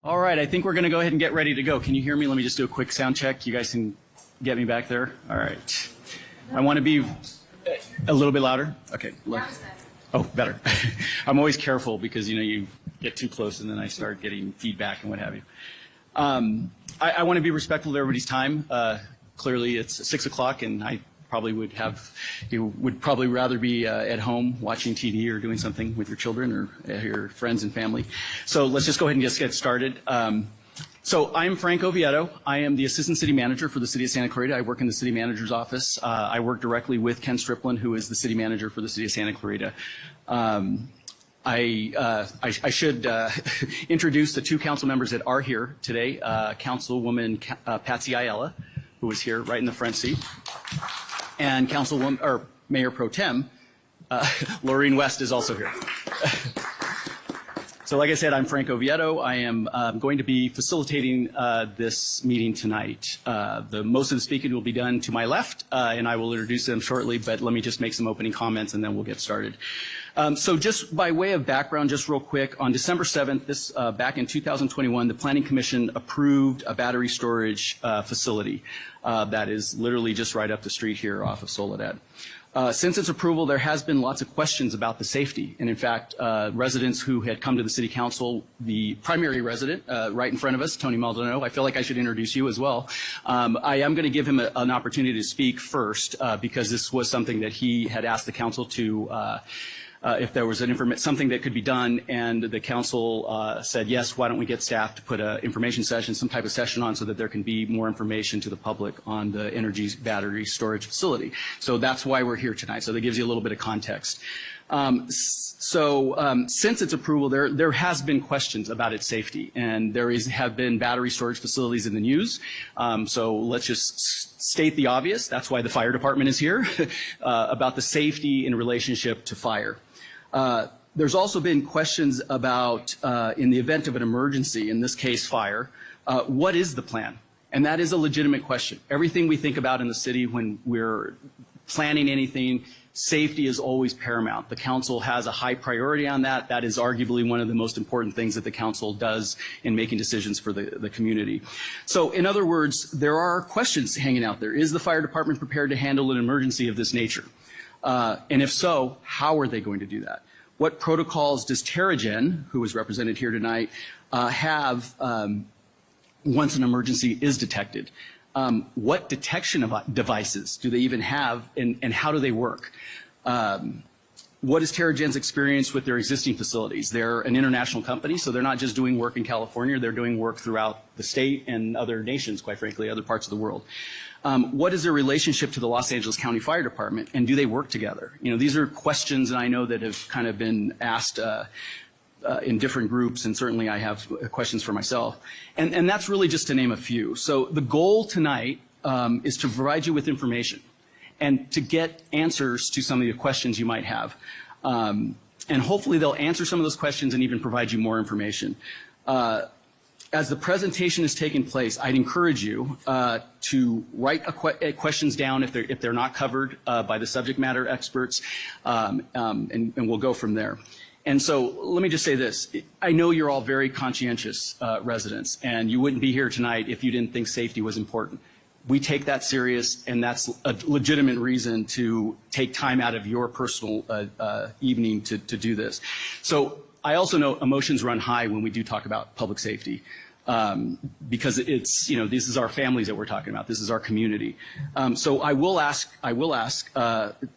All right, I think we're going to go ahead and get ready to go. Can you hear me? Let me just do a quick sound check. You guys can get me back there? All right. I want to be a little bit louder. Okay. Oh, better. I'm always careful because, you get too close and then I start getting feedback and what have you. I want to be respectful of everybody's time. Clearly, it's 6 o'clock and I probably would probably rather be at home watching TV or doing something with your children or your friends and family. So let's just go ahead and just get started. So I'm Frank Oviedo. I am the Assistant City Manager for the City of Santa Clarita. I work in the City Manager's office. I work directly with Ken Striplin, who is the City Manager for the City of Santa Clarita. I should introduce the two council members that are here today. Councilwoman Patsy Ayala, who is here right in the front seat, and Mayor Pro Tem Laureen West is also here. So like I said, I'm Frank Oviedo. I am going to be facilitating this meeting tonight. Most of the speaking will be done to my left, and I will introduce them shortly, but let me just make some opening comments and then we'll get started. So just by way of background, just real quick, on December 7th, back in 2021, the Planning Commission approved a battery storage facility that is literally just right up the street here off of Soledad. Since its approval, there has been lots of questions about the safety. And in fact, residents who had come to the City Council, the primary resident right in front of us, Tony Maldonado, I feel like I should introduce you as well. I am going to give him an opportunity to speak first because this was something that he had asked the council to if there was something that could be done, and the council said, yes, why don't we get staff to put an information session, some type of session on so that there can be more information to the public on the energy battery storage facility. So that's why we're here tonight. So that gives you a little bit of context. Since its approval, there has been questions about its safety, and have been battery storage facilities in the news. So let's just state the obvious. That's why the fire department is here, about the safety in relationship to fire. There's also been questions about, in the event of an emergency, in this case fire, what is the plan? And that is a legitimate question. Everything we think about in the city when we're planning anything, safety is always paramount. The council has a high priority on that. That is arguably one of the most important things that the council does in making decisions for the community. So in other words, there are questions hanging out there. Is the fire department prepared to handle an emergency of this nature? And if so, how are they going to do that? What protocols does Terra-Gen, who is represented here tonight, have once an emergency is detected? What detection devices do they even have, and how do they work? What is Terra-Gen's experience with their existing facilities? They're an international company, so they're not just doing work in California, they're doing work throughout the state and other nations, quite frankly, other parts of the world. What is their relationship to the Los Angeles County Fire Department, and do they work together? These are questions that I know that have kind of been asked in different groups, and certainly I have questions for myself. And that's really just to name a few. So the goal tonight is to provide you with information and to get answers to some of the questions you might have. And hopefully they'll answer some of those questions and even provide you more information. As the presentation is taking place, I'd encourage you to write questions down if they're not covered by the subject matter experts, and we'll go from there. And so let me just say this. I know you're all very conscientious residents, and you wouldn't be here tonight if you didn't think safety was important. We take that serious, and that's a legitimate reason to take time out of your personal evening to do this. So I also know emotions run high when we do talk about public safety. Because it's, this is our families that we're talking about. This is our community. So I will ask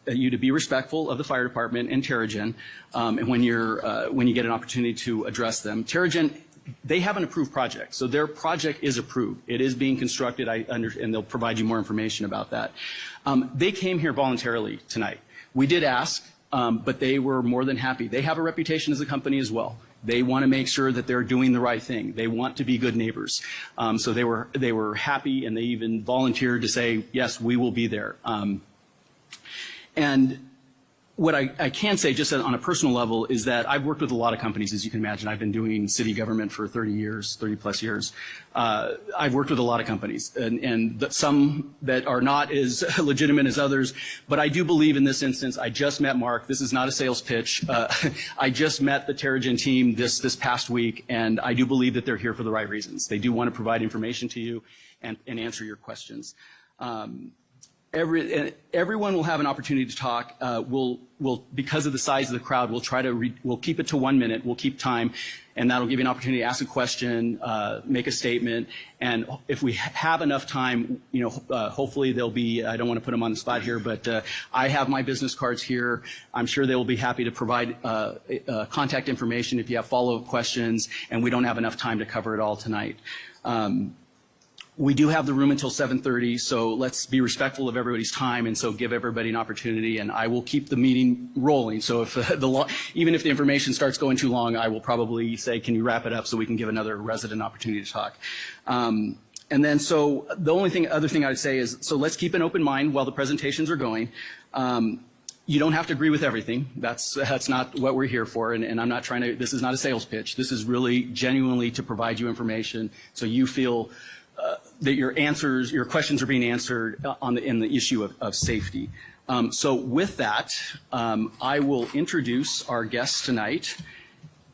you to be respectful of the fire department and Terra-Gen, and when you get an opportunity to address them. Terra-Gen, they have an approved project, so their project is approved. It is being constructed, and they'll provide you more information about that. They came here voluntarily tonight. We did ask, but they were more than happy. They have a reputation as a company as well. They want to make sure that they're doing the right thing. They want to be good neighbors. So they were happy, and they even volunteered to say, yes, we will be there. And what I can say just on a personal level is that I've worked with a lot of companies, as you can imagine. I've been doing city government for 30 plus years. I've worked with a lot of companies, and some that are not as legitimate as others. But I do believe in this instance, I just met Mark. This is not a sales pitch. I just met the Terra-Gen team this past week, and I do believe that they're here for the right reasons. They do want to provide information to you and answer your questions. Everyone will have an opportunity to talk. We'll because of the size of the crowd, we'll keep it to 1 minute. We'll keep time, and that'll give you an opportunity to ask a question, make a statement, and if we have enough time, hopefully there'll be. I don't want to put them on the spot here, but I have my business cards here. I'm sure they will be happy to provide contact information if you have follow-up questions, and we don't have enough time to cover it all tonight. We do have the room until 7:30, so let's be respectful of everybody's time, and so give everybody an opportunity, and I will keep the meeting rolling. So if even if the information starts going too long, I will probably say, can you wrap it up so we can give another resident opportunity to talk. And then so the other thing I would say is, so let's keep an open mind while the presentations are going. You don't have to agree with everything. That's not what we're here for, and I'm not trying to, this is not a sales pitch. This is really genuinely to provide you information so you feel that your questions are being answered in the issue of safety. So with that, I will introduce our guests tonight.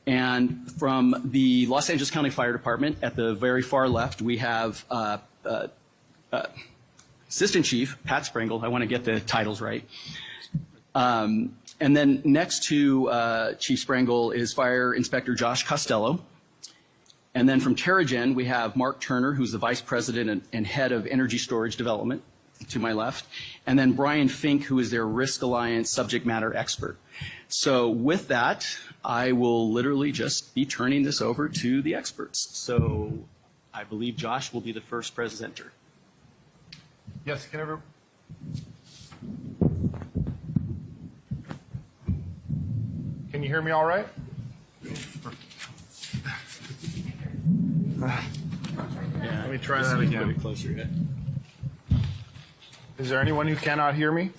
And from the Los Angeles County Fire Department, at the very far left, we have Assistant Chief Pat Sprengel. I want to get the titles right. And then next to Chief Sprengel is Fire Inspector Josh Costello. And then from Terra-Gen, we have Mark Turner, who's the Vice President and Head of Energy Storage Development, to my left. And then Brian Fink, who is their Risk Alliance Subject Matter Expert. So with that, I will literally just be turning this over to the experts. So I believe Josh will be the first presenter. Yes, can you hear me all right? Let me try that again. Closer. Is there anyone who cannot hear me?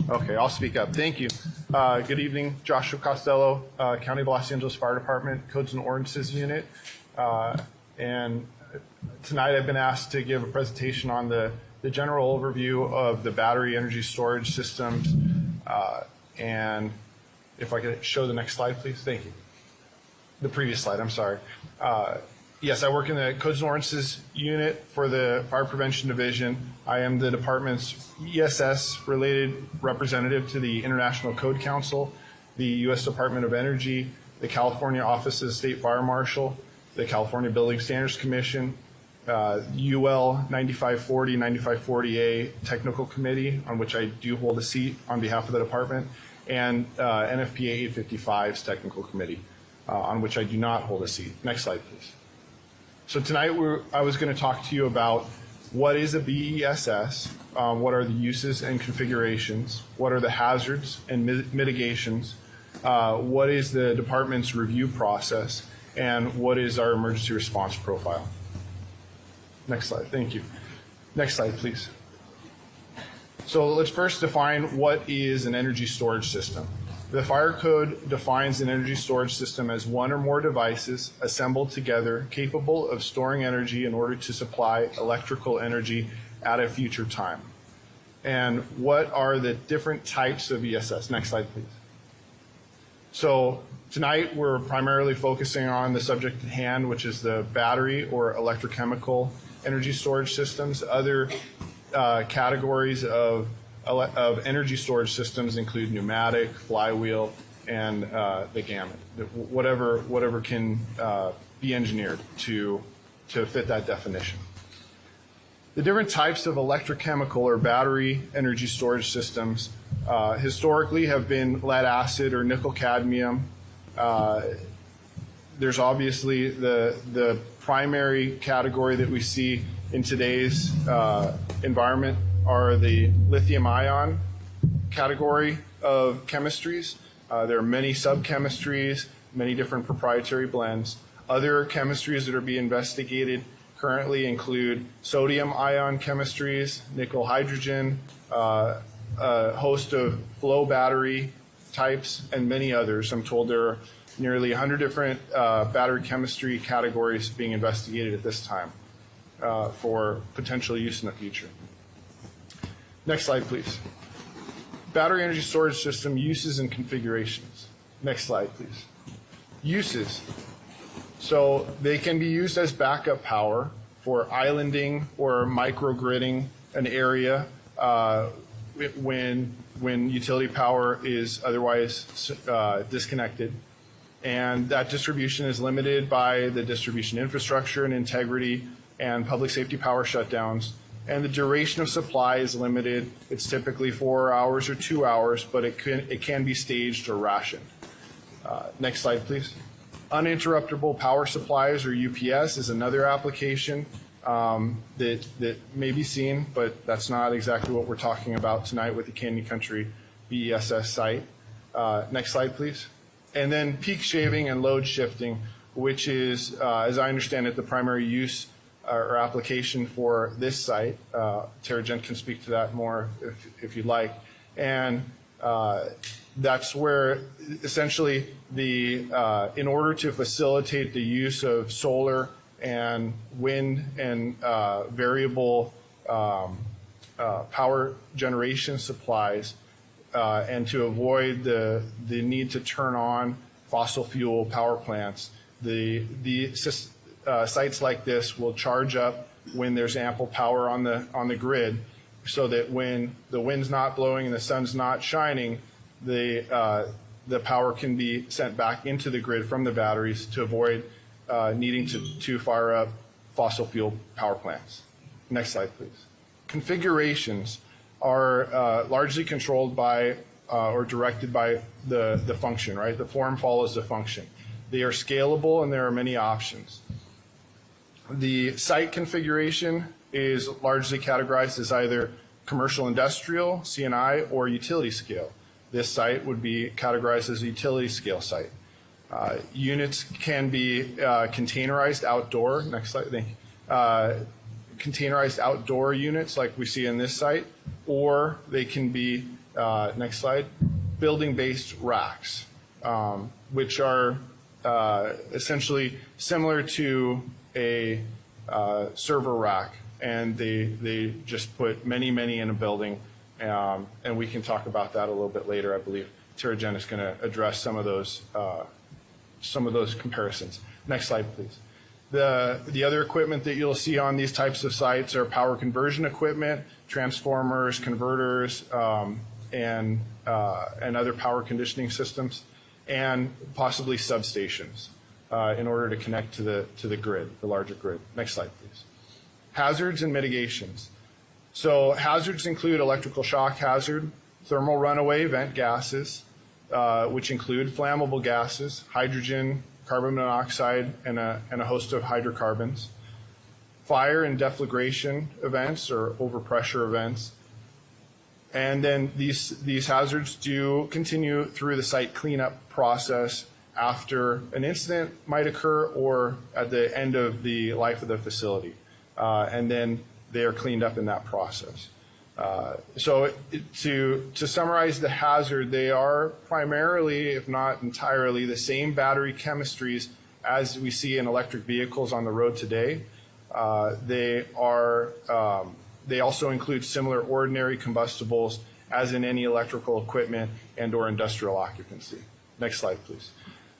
Okay, I'll speak up. Thank you. Good evening, Joshua Costello, County of Los Angeles Fire Department, Codes and Ordinances Unit. And tonight I've been asked to give a presentation on the general overview of the battery energy storage systems. And if I could show the next slide, please. Thank you. The previous slide, I'm sorry. Yes, I work in the Codes and Ordinances Unit for the Fire Prevention Division. I am the department's ESS-related representative to the International Code Council, the U.S. Department of Energy, the California Office of the State Fire Marshal, the California Building Standards Commission, UL 9540, 9540A Technical Committee, on which I do hold a seat on behalf of the department, and NFPA 855's Technical Committee, on which I do not hold a seat. Next slide, please. So tonight I was going to talk to you about what is a BESS, what are the uses and configurations, what are the hazards and mitigations, what is the department's review process, and what is our emergency response profile. Next slide, thank you. Next slide, please. So let's first define what is an energy storage system. The Fire Code defines an energy storage system as one or more devices assembled together capable of storing energy in order to supply electrical energy at a future time. And what are the different types of ESS? Next slide, please. So tonight we're primarily focusing on the subject at hand, which is the battery or electrochemical energy storage systems. Other categories of energy storage systems include pneumatic, flywheel, and the gamut. Whatever can be engineered to fit that definition. The different types of electrochemical or battery energy storage systems historically have been lead acid or nickel cadmium. There's obviously the primary category that we see in today's environment are the lithium-ion category of chemistries. There are many sub-chemistries, many different proprietary blends. Other chemistries that are being investigated currently include sodium-ion chemistries, nickel hydrogen, a host of flow battery types and many others. I'm told there are nearly 100 different battery chemistry categories being investigated at this time for potential use in the future. Next slide, please. Battery energy storage system uses and configurations. Next slide, please. Uses. So they can be used as backup power for islanding or microgridding an area when utility power is otherwise disconnected. And that distribution is limited by the distribution infrastructure and integrity and public safety power shutdowns. And the duration of supply is limited. It's typically 4 hours or 2 hours, but it can be staged or rationed. Next slide, please. Uninterruptible power supplies, or UPS, is another application that may be seen, but that's not exactly what we're talking about tonight with the Canyon Country BESS site. Next slide, please. And then peak shaving and load shifting, which is, as I understand it, the primary use or application for this site. Terra-Gen can speak to that more if you'd like. And that's where essentially in order to facilitate the use of solar and wind and variable power generation supplies, and to avoid the need to turn on fossil fuel power plants, sites like this will charge up when there's ample power on the grid, so that when the wind's not blowing and the sun's not shining, the power can be sent back into the grid from the batteries to avoid needing to fire up fossil fuel power plants. Next slide, please. Configurations are largely controlled by or directed by the function, right? The form follows the function. They are scalable and there are many options. The site configuration is largely categorized as either commercial industrial, C&I, or utility scale. This site would be categorized as a utility scale site. Units can be containerized outdoor. Next slide, thank you. Containerized outdoor units like we see in this site, or they can be, next slide, building-based racks, which are essentially similar to a server rack, and they just put many in a building, and we can talk about that a little bit later. I believe Terra-Gen is going to address some of those comparisons. Next slide, please. The other equipment that you'll see on these types of sites are power conversion equipment, transformers, converters, and other power conditioning systems, and possibly substations in order to connect to the grid, the larger grid. Next slide, please. Hazards and mitigations. So hazards include electrical shock hazard, thermal runaway vent gases, which include flammable gases, hydrogen, carbon monoxide, and a host of hydrocarbons, fire and deflagration events or overpressure events. And then these hazards do continue through the site cleanup process after an incident might occur or at the end of the life of the facility. And then they are cleaned up in that process. So to summarize the hazard, they are primarily, if not entirely, the same battery chemistries as we see in electric vehicles on the road today. They also include similar ordinary combustibles as in any electrical equipment and or industrial occupancy. Next slide, please.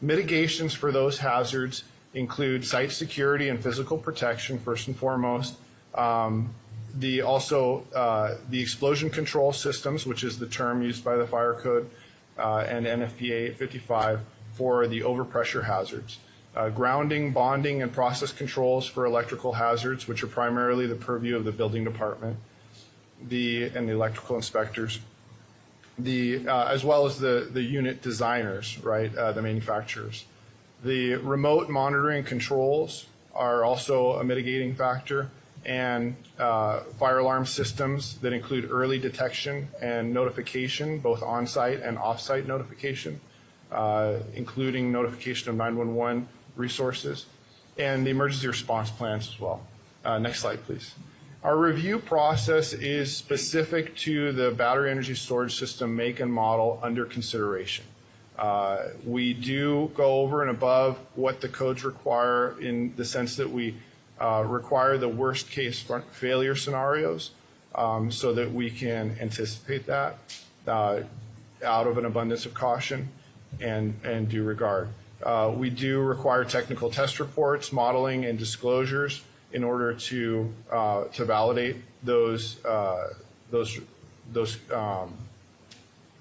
Mitigations for those hazards include site security and physical protection, first and foremost. The explosion control systems, which is the term used by the fire code, and NFPA 855 for the overpressure hazards. Grounding, bonding, and process controls for electrical hazards, which are primarily the purview of the building department, and the electrical inspectors, as well as the unit designers, right, the manufacturers. The remote monitoring controls are also a mitigating factor, and fire alarm systems that include early detection and notification, both on-site and off-site notification, including notification of 911 resources, and the emergency response plans as well. Next slide, please. Our review process is specific to the battery energy storage system make and model under consideration. We do go over and above what the codes require in the sense that we require the worst case failure scenarios so that we can anticipate that out of an abundance of caution and due regard. We do require technical test reports, modeling, and disclosures in order to validate those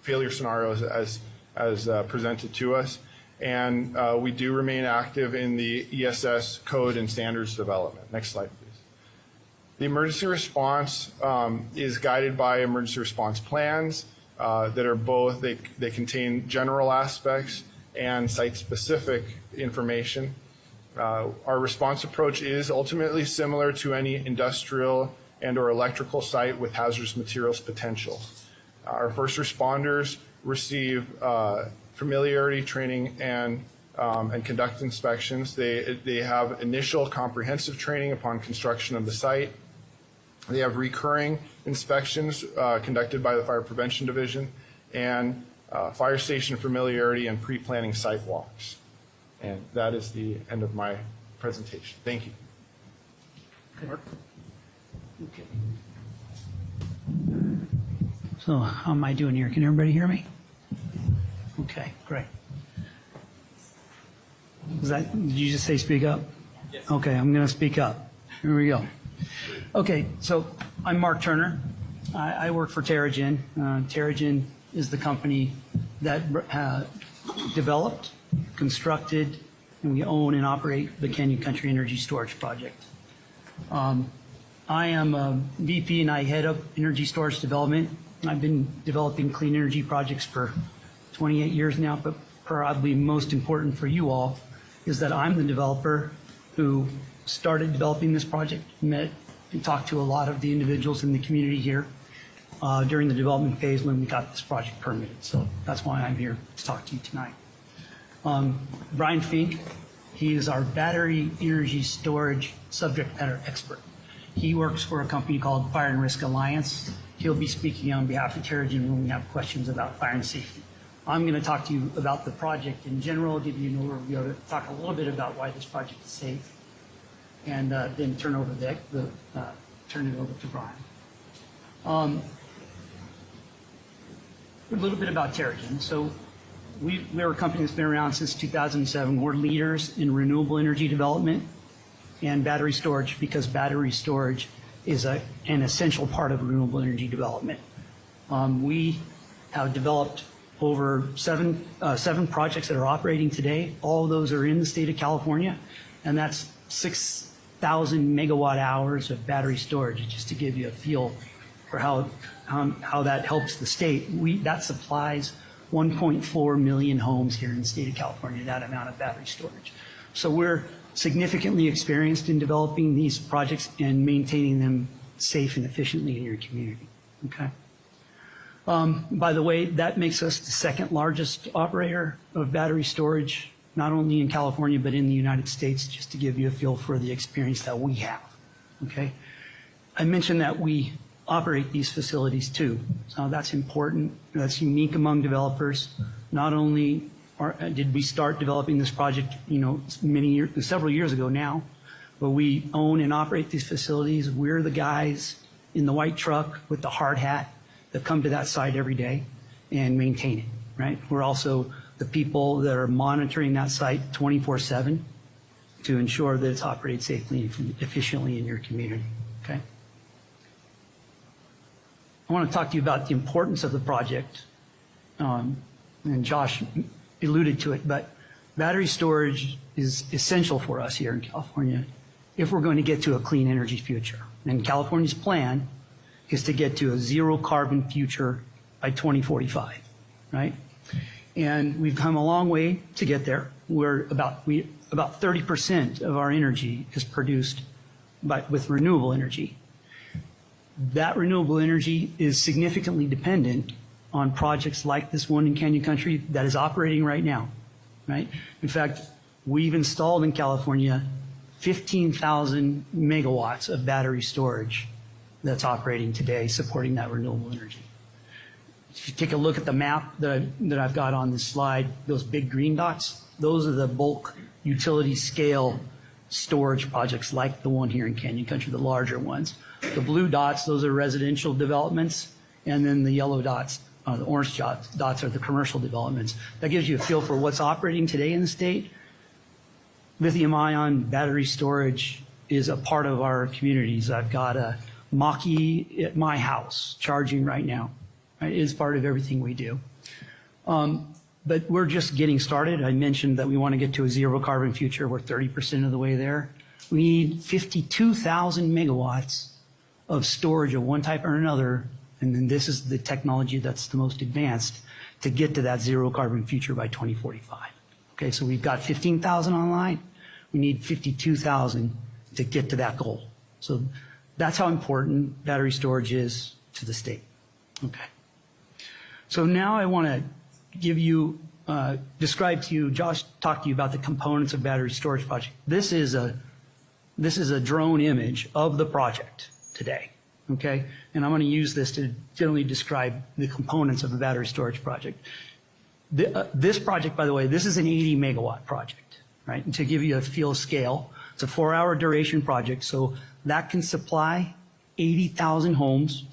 failure scenarios as presented to us. And we do remain active in the ESS code and standards development. Next slide, please. The emergency response is guided by emergency response plans that are both, they contain general aspects and site-specific information. Our response approach is ultimately similar to any industrial and or electrical site with hazardous materials potential. Our first responders receive familiarity training and conduct inspections. They have initial comprehensive training upon construction of the site. They have recurring inspections conducted by the Fire Prevention Division and fire station familiarity and pre-planning site walks. And that is the end of my presentation. Thank you. Okay. So how am I doing here? Can everybody hear me? Okay, great. Did you just say speak up? Yes. Okay, I'm going to speak up. Here we go. Okay, so I'm Mark Turner. I work for Terra-Gen. Terra-Gen is the company that developed, constructed, and we own and operate the Canyon Country Energy Storage Project. I am a VP and I head up energy storage development. I've been developing clean energy projects for 28 years now, but probably most important for you all is that I'm the developer who started developing this project, met and talked to a lot of the individuals in the community here during the development phase when we got this project permitted. So that's why I'm here to talk to you tonight. Brian Fink, he is our battery energy storage subject matter expert. He works for a company called Fire and Risk Alliance. He'll be speaking on behalf of Terra-Gen when we have questions about fire and safety. I'm going to talk to you about the project in general, give you an overview, talk a little bit about why this project is safe, and then turn it over to Brian. A little bit about Terra-Gen. So we're a company that's been around since 2007. We're leaders in renewable energy development and battery storage because battery storage is an essential part of renewable energy development. We have developed over seven projects that are operating today. All of those are in the state of California, and that's 6,000 megawatt hours of battery storage, just to give you a feel for how that helps the state. That supplies 1.4 million homes here in the state of California, that amount of battery storage. So we're significantly experienced in developing these projects and maintaining them safe and efficiently in your community. Okay. By the way, that makes us the second largest operator of battery storage, not only in California, but in the United States, just to give you a feel for the experience that we have. Okay. I mentioned that we operate these facilities too. So that's important. That's unique among developers. Not only did we start developing this project, several years ago now, but we own and operate these facilities. We're the guys in the white truck with the hard hat that come to that site every day and maintain it, right? We're also the people that are monitoring that site 24/7 to ensure that it's operated safely and efficiently in your community, okay? I want to talk to you about the importance of the project, and Josh alluded to it, but battery storage is essential for us here in California if we're going to get to a clean energy future. And California's plan is to get to a zero carbon future by 2045, right? And we've come a long way to get there. About 30% of our energy is produced with renewable energy. That renewable energy is significantly dependent on projects like this one in Canyon Country that is operating right now, right? In fact, we've installed in California 15,000 megawatts of battery storage that's operating today supporting that renewable energy. If you take a look at the map that I've got on this slide, those big green dots, those are the bulk utility scale storage projects like the one here in Canyon Country, the larger ones. The blue dots, those are residential developments, and then the yellow dots, the orange dots are the commercial developments. That gives you a feel for what's operating today in the state. Lithium-ion battery storage is a part of our communities. I've got a Mach-E at my house charging right now. Right? It is part of everything we do. But we're just getting started. I mentioned that we want to get to a zero carbon future. We're 30% of the way there. We need 52,000 megawatts of storage of one type or another, and then this is the technology that's the most advanced to get to that zero carbon future by 2045. Okay, so we've got 15,000 online. We need 52,000 to get to that goal. So that's how important battery storage is to the state. Okay. So now I want to give you, describe to you, Josh talked to you about the components of battery storage project. This is a drone image of the project today, okay? And I'm going to use this to generally describe the components of a battery storage project. This project, by the way, this is an 80 megawatt project, right? And to give you a feel of scale, it's a 4-hour duration project, so that can supply 80,000 homes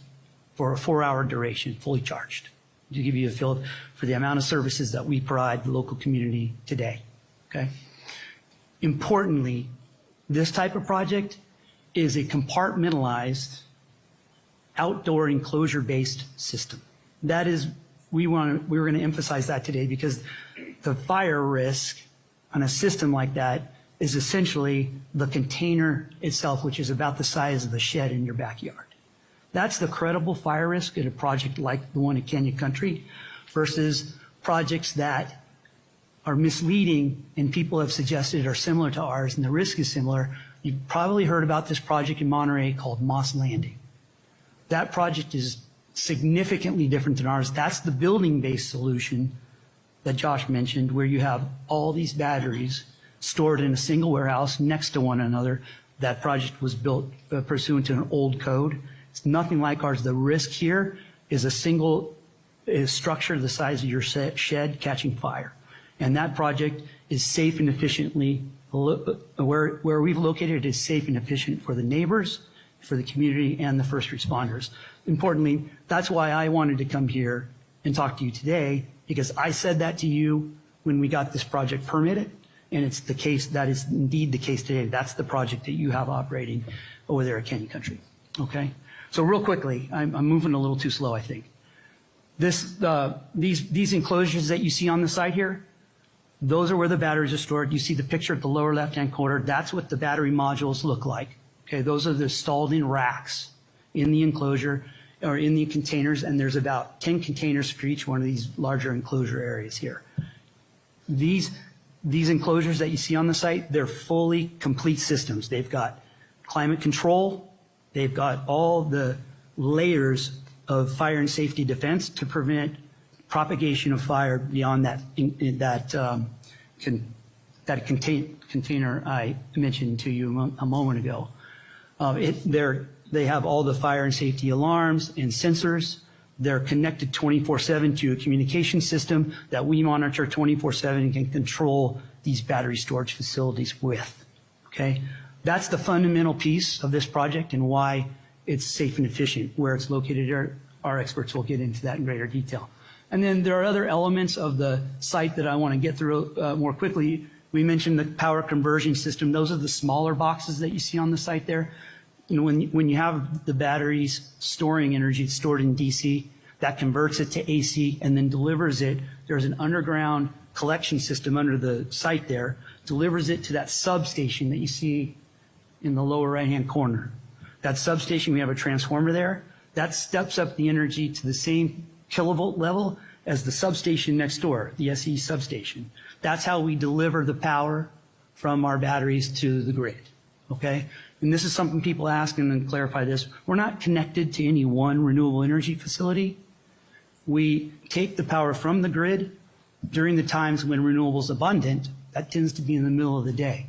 for a 4-hour duration, fully charged. To give you a feel for the amount of services that we provide the local community today, okay? Importantly, this type of project is a compartmentalized, outdoor enclosure-based system. That is, we're going to emphasize that today because the fire risk on a system like that is essentially the container itself, which is about the size of the shed in your backyard. That's the credible fire risk in a project like the one at Canyon Country versus projects that are misleading and people have suggested are similar to ours and the risk is similar. You've probably heard about this project in Monterey called Moss Landing. That project is significantly different than ours. That's the building-based solution that Josh mentioned where you have all these batteries stored in a single warehouse next to one another. That project was built pursuant to an old code. It's nothing like ours. The risk here is a single structure the size of your shed catching fire. And that project is safe and efficiently, where we've located it is safe and efficient for the neighbors, for the community, and the first responders. Importantly, that's why I wanted to come here and talk to you today, because I said that to you when we got this project permitted, and it's the case, that is indeed the case today. That's the project that you have operating over there at Canyon Country, okay? So real quickly, I'm moving a little too slow, I think. These enclosures that you see on the side here, those are where the batteries are stored. You see the picture at the lower left-hand corner. That's what the battery modules look like. Okay, those are the installed in racks in the enclosure or in the containers, and there's about 10 containers for each one of these larger enclosure areas here. These enclosures that you see on the site, they're fully complete systems. They've got climate control. They've got all the layers of fire and safety defense to prevent propagation of fire beyond that container I mentioned to you a moment ago. They have all the fire and safety alarms and sensors. They're connected 24/7 to a communication system that we monitor 24/7 and can control these battery storage facilities with, okay? That's the fundamental piece of this project and why it's safe and efficient. Where it's located, our experts will get into that in greater detail. And then there are other elements of the site that I want to get through more quickly. We mentioned the power conversion system. Those are the smaller boxes that you see on the site there. You know, when you have the batteries storing energy, it's stored in DC, that converts it to AC and then delivers it. There's an underground collection system under the site there, delivers it to that substation that you see in the lower right-hand corner. That substation, we have a transformer there. That steps up the energy to the same kilovolt level as the substation next door, the SE substation. That's how we deliver the power from our batteries to the grid, okay? And this is something people ask, and then clarify this. We're not connected to any one renewable energy facility. We take the power from the grid during the times when renewable is abundant. That tends to be in the middle of the day,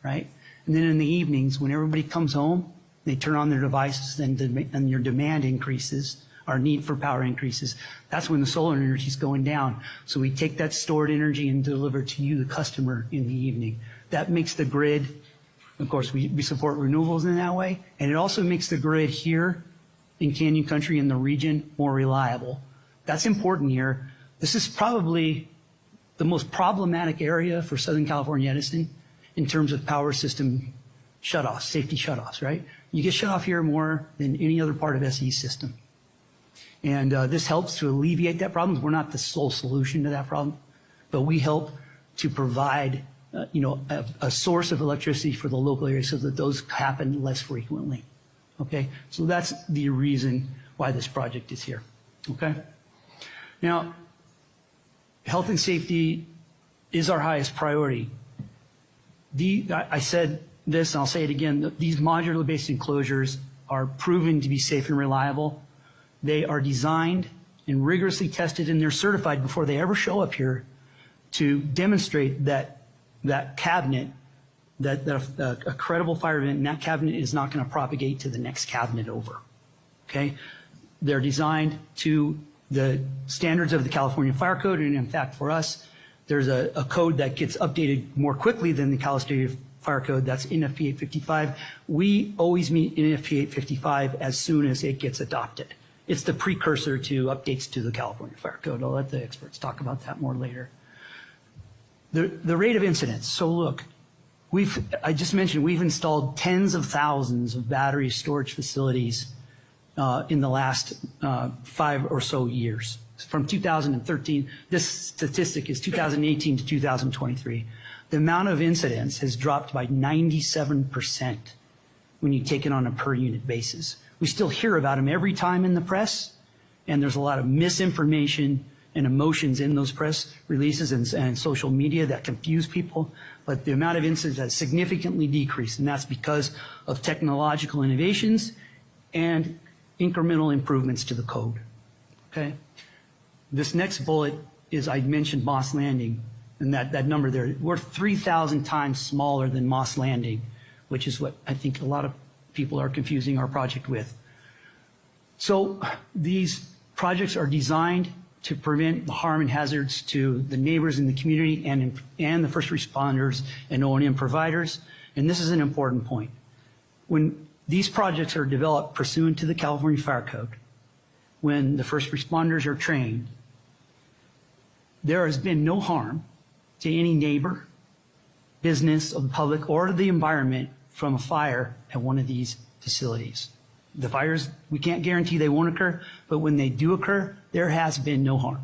right? And then in the evenings, when everybody comes home, they turn on their devices, and your demand increases, our need for power increases. That's when the solar energy is going down. So we take that stored energy and deliver to you, the customer, in the evening. That makes the grid, of course, we support renewables in that way, and it also makes the grid here in Canyon Country in the region more reliable. That's important here. This is probably the most problematic area for Southern California Edison in terms of power system shutoffs, safety shutoffs, right? You get shut off here more than any other part of SE's system. And this helps to alleviate that problem. We're not the sole solution to that problem, but we help to provide a source of electricity for the local area so that those happen less frequently. Okay, so that's the reason why this project is here. Okay, now health and safety is our highest priority. I said this, and I'll say it again, these modular-based enclosures are proven to be safe and reliable. They are designed and rigorously tested, and they're certified before they ever show up here to demonstrate that cabinet, a credible fire event, and that cabinet is not going to propagate to the next cabinet over. Okay? They're designed to the standards of the California Fire Code, and in fact, for us, there's a code that gets updated more quickly than the California Fire Code. That's NFP 855. We always meet NFP 855 as soon as it gets adopted. It's the precursor to updates to the California Fire Code. I'll let the experts talk about that more later. The rate of incidents. So look, I just mentioned we've installed tens of thousands of battery storage facilities in the last 5 or so years. From 2013, this statistic is 2018 to 2023. The amount of incidents has dropped by 97% when you take it on a per unit basis. We still hear about them every time in the press, and there's a lot of misinformation and emotions in those press releases and social media that confuse people. But the amount of incidents has significantly decreased, and that's because of technological innovations and incremental improvements to the code. Okay? This next bullet is, I mentioned Moss Landing, and that number there. We're 3,000 times smaller than Moss Landing, which is what I think a lot of people are confusing our project with. So these projects are designed to prevent the harm and hazards to the neighbors in the community and the first responders and O&M providers. And this is an important point. When these projects are developed pursuant to the California Fire Code, when the first responders are trained, there has been no harm to any neighbor, business, of the public, or to the environment from a fire at one of these facilities. The fires, we can't guarantee they won't occur, but when they do occur, there has been no harm.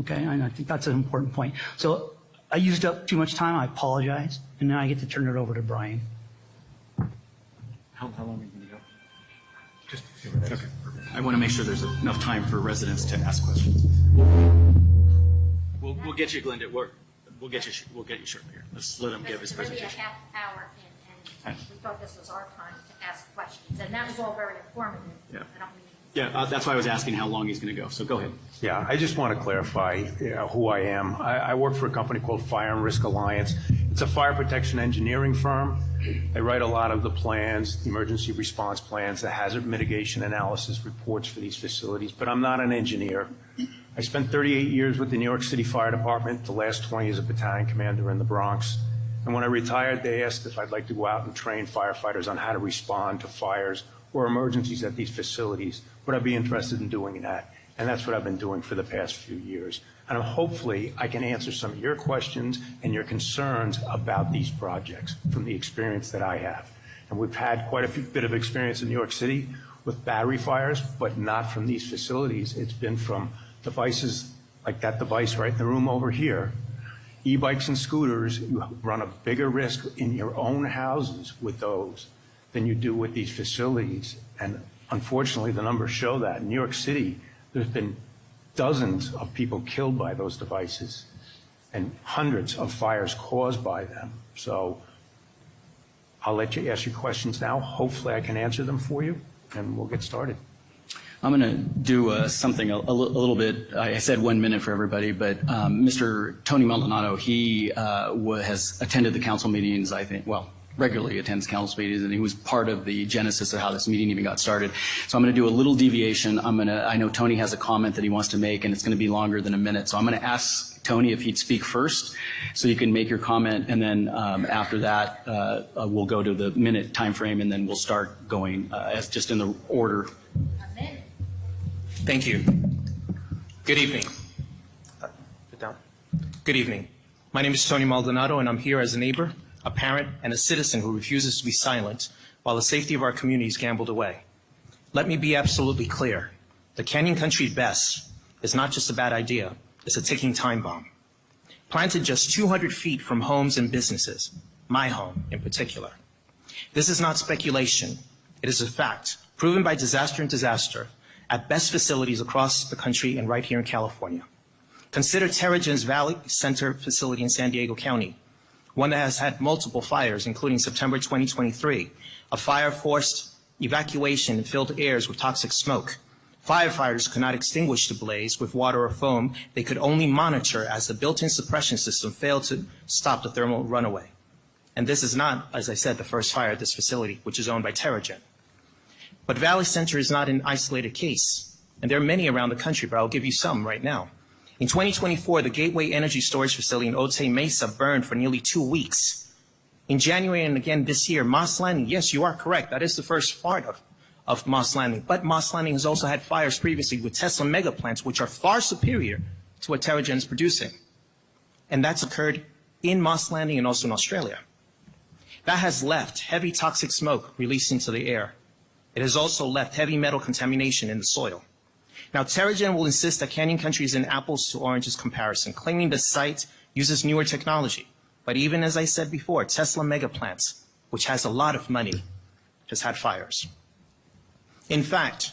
Okay, and I think that's an important point. So I used up too much time, I apologize, and now I get to turn it over to Brian. How long are we going to go? Just a few minutes. Okay. I want to make sure there's enough time for residents to ask questions. We'll get you, Glenda. We'll get you shortly here. Let's let him give his presentation. It's already a half hour in, and we thought this was our time to ask questions, and that was all very informative. Yeah. I don't mean. Yeah, that's why I was asking how long he's going to go. So go ahead. Yeah, I just want to clarify who I am. I work for a company called Fire and Risk Alliance. It's a fire protection engineering firm. They write a lot of the plans, the emergency response plans, the hazard mitigation analysis reports for these facilities, but I'm not an engineer. I spent 38 years with the New York City Fire Department, the last 20 as a battalion commander in the Bronx. And when I retired, they asked if I'd like to go out and train firefighters on how to respond to fires or emergencies at these facilities. Would I be interested in doing that? And that's what I've been doing for the past few years. And hopefully I can answer some of your questions and your concerns about these projects from the experience that I have. And we've had quite a bit of experience in New York City with battery fires, but not from these facilities. It's been from devices like that device right in the room over here. E-bikes and scooters, you run a bigger risk in your own houses with those than you do with these facilities. And unfortunately, the numbers show that. In New York City, there's been dozens of people killed by those devices and hundreds of fires caused by them. So I'll let you ask your questions now. Hopefully I can answer them for you, and we'll get started. I'm going to do something a little bit. I said 1 minute for everybody, but Mr. Tony Maldonado, he has attended the council meetings, I think, well, regularly attends council meetings, and he was part of the genesis of how this meeting even got started. So I'm going to do a little deviation. I know Tony has a comment that he wants to make, and it's going to be longer than a minute. So I'm going to ask Tony if he'd speak first, so you can make your comment, and then after that, we'll go to the minute time frame, and then we'll start going as just in the order. Amen. Thank you. Good evening. Sit down. Good evening. My name is Tony Maldonado, and I'm here as a neighbor, a parent, and a citizen who refuses to be silent while the safety of our community is gambled away. Let me be absolutely clear. The Canyon Country Best is not just a bad idea, it's a ticking time bomb. Planted just 200 feet from homes and businesses, my home in particular. This is not speculation. It is a fact, proven by disaster and disaster at best facilities across the country and right here in California. Consider Terra-Gen's Valley Center facility in San Diego County, one that has had multiple fires, including September 2023. A fire forced evacuation and filled airs with toxic smoke. Firefighters could not extinguish the blaze with water or foam. They could only monitor as the built-in suppression system failed to stop the thermal runaway. And this is not, as I said, the first fire at this facility, which is owned by Terra-Gen. But Valley Center is not an isolated case, and there are many around the country, but I'll give you some right now. In 2024, the Gateway Energy Storage Facility in Otay Mesa burned for nearly 2 weeks. In January and again this year, Moss Landing, yes, you are correct, that is the first part of Moss Landing, but Moss Landing has also had fires previously with Tesla mega plants, which are far superior to what Terra-Gen is producing. And that's occurred in Moss Landing and also in Australia. That has left heavy toxic smoke released into the air. It has also left heavy metal contamination in the soil. Now, Terra-Gen will insist that Canyon Country is an apples to oranges comparison, claiming the site uses newer technology. But even as I said before, Tesla mega plants, which has a lot of money, has had fires. In fact,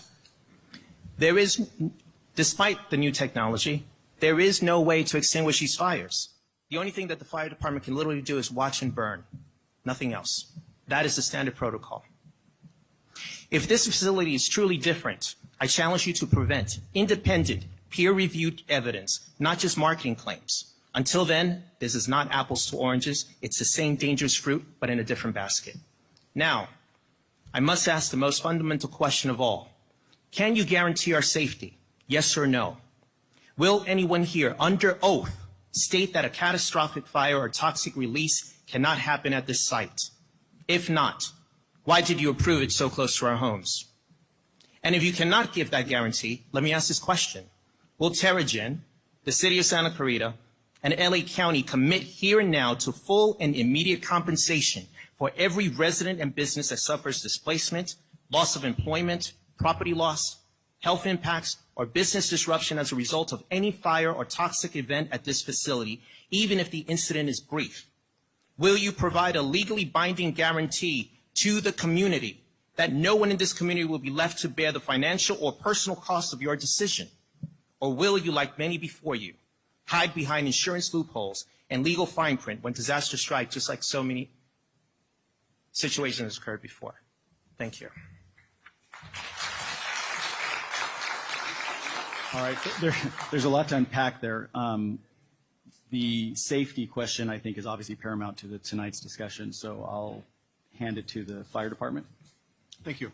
despite the new technology, there is no way to extinguish these fires. The only thing that the fire department can literally do is watch and burn, nothing else. That is the standard protocol. If this facility is truly different, I challenge you to prevent independent, peer-reviewed evidence, not just marketing claims. Until then, this is not apples to oranges. It's the same dangerous fruit, but in a different basket. Now, I must ask the most fundamental question of all. Can you guarantee our safety? Yes or no? Will anyone here, under oath, state that a catastrophic fire or toxic release cannot happen at this site? If not, why did you approve it so close to our homes? And if you cannot give that guarantee, let me ask this question. Will Terra-Gen, the City of Santa Clarita, and LA County commit here and now to full and immediate compensation for every resident and business that suffers displacement, loss of employment, property loss, health impacts, or business disruption as a result of any fire or toxic event at this facility, even if the incident is brief? Will you provide a legally binding guarantee to the community that no one in this community will be left to bear the financial or personal cost of your decision? Or will you, like many before you, hide behind insurance loopholes and legal fine print when disaster strikes, just like so many situations occurred before? Thank you. All right, there's a lot to unpack there. The safety question, I think, is obviously paramount to tonight's discussion, so I'll hand it to the fire department. Thank you.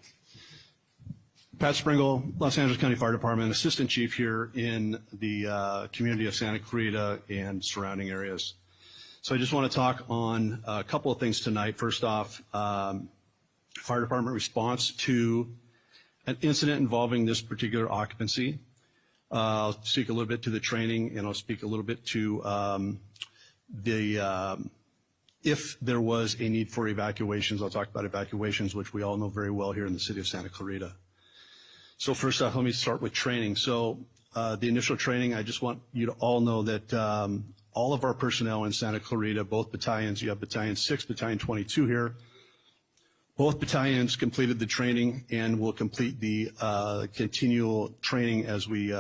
Pat Springle, Los Angeles County Fire Department, Assistant Chief here in the community of Santa Clarita and surrounding areas. So I just want to talk on a couple of things tonight. First off, Fire Department response to an incident involving this particular occupancy. I'll speak a little bit to the training, and I'll speak a little bit to if there was a need for evacuations. I'll talk about evacuations, which we all know very well here in the city of Santa Clarita. So first off, let me start with training. So the initial training, I just want you to all know that all of our personnel in Santa Clarita, both battalions, you have Battalion 6, Battalion 22 here, both battalions completed the training and will complete the continual training as we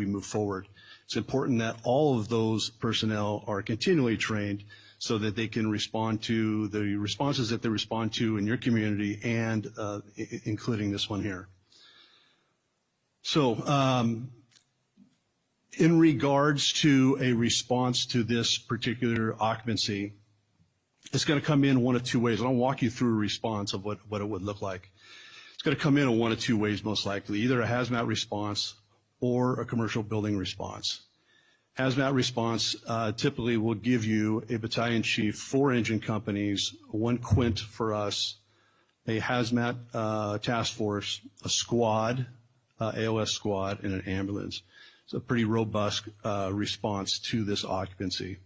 move forward. It's important that all of those personnel are continually trained so that they can respond to the responses that they respond to in your community, and including this one here. So in regards to a response to this particular occupancy, It's going to come in one of two ways. And I'll walk you through a response of what it would look like. It's going to come in one of two ways, most likely, either a hazmat response or a commercial building response. Hazmat response typically will give you a battalion chief, 4 engine companies, 1 quint for us, a hazmat task force, a squad, AOS squad, and an ambulance. It's a pretty robust response to this occupancy.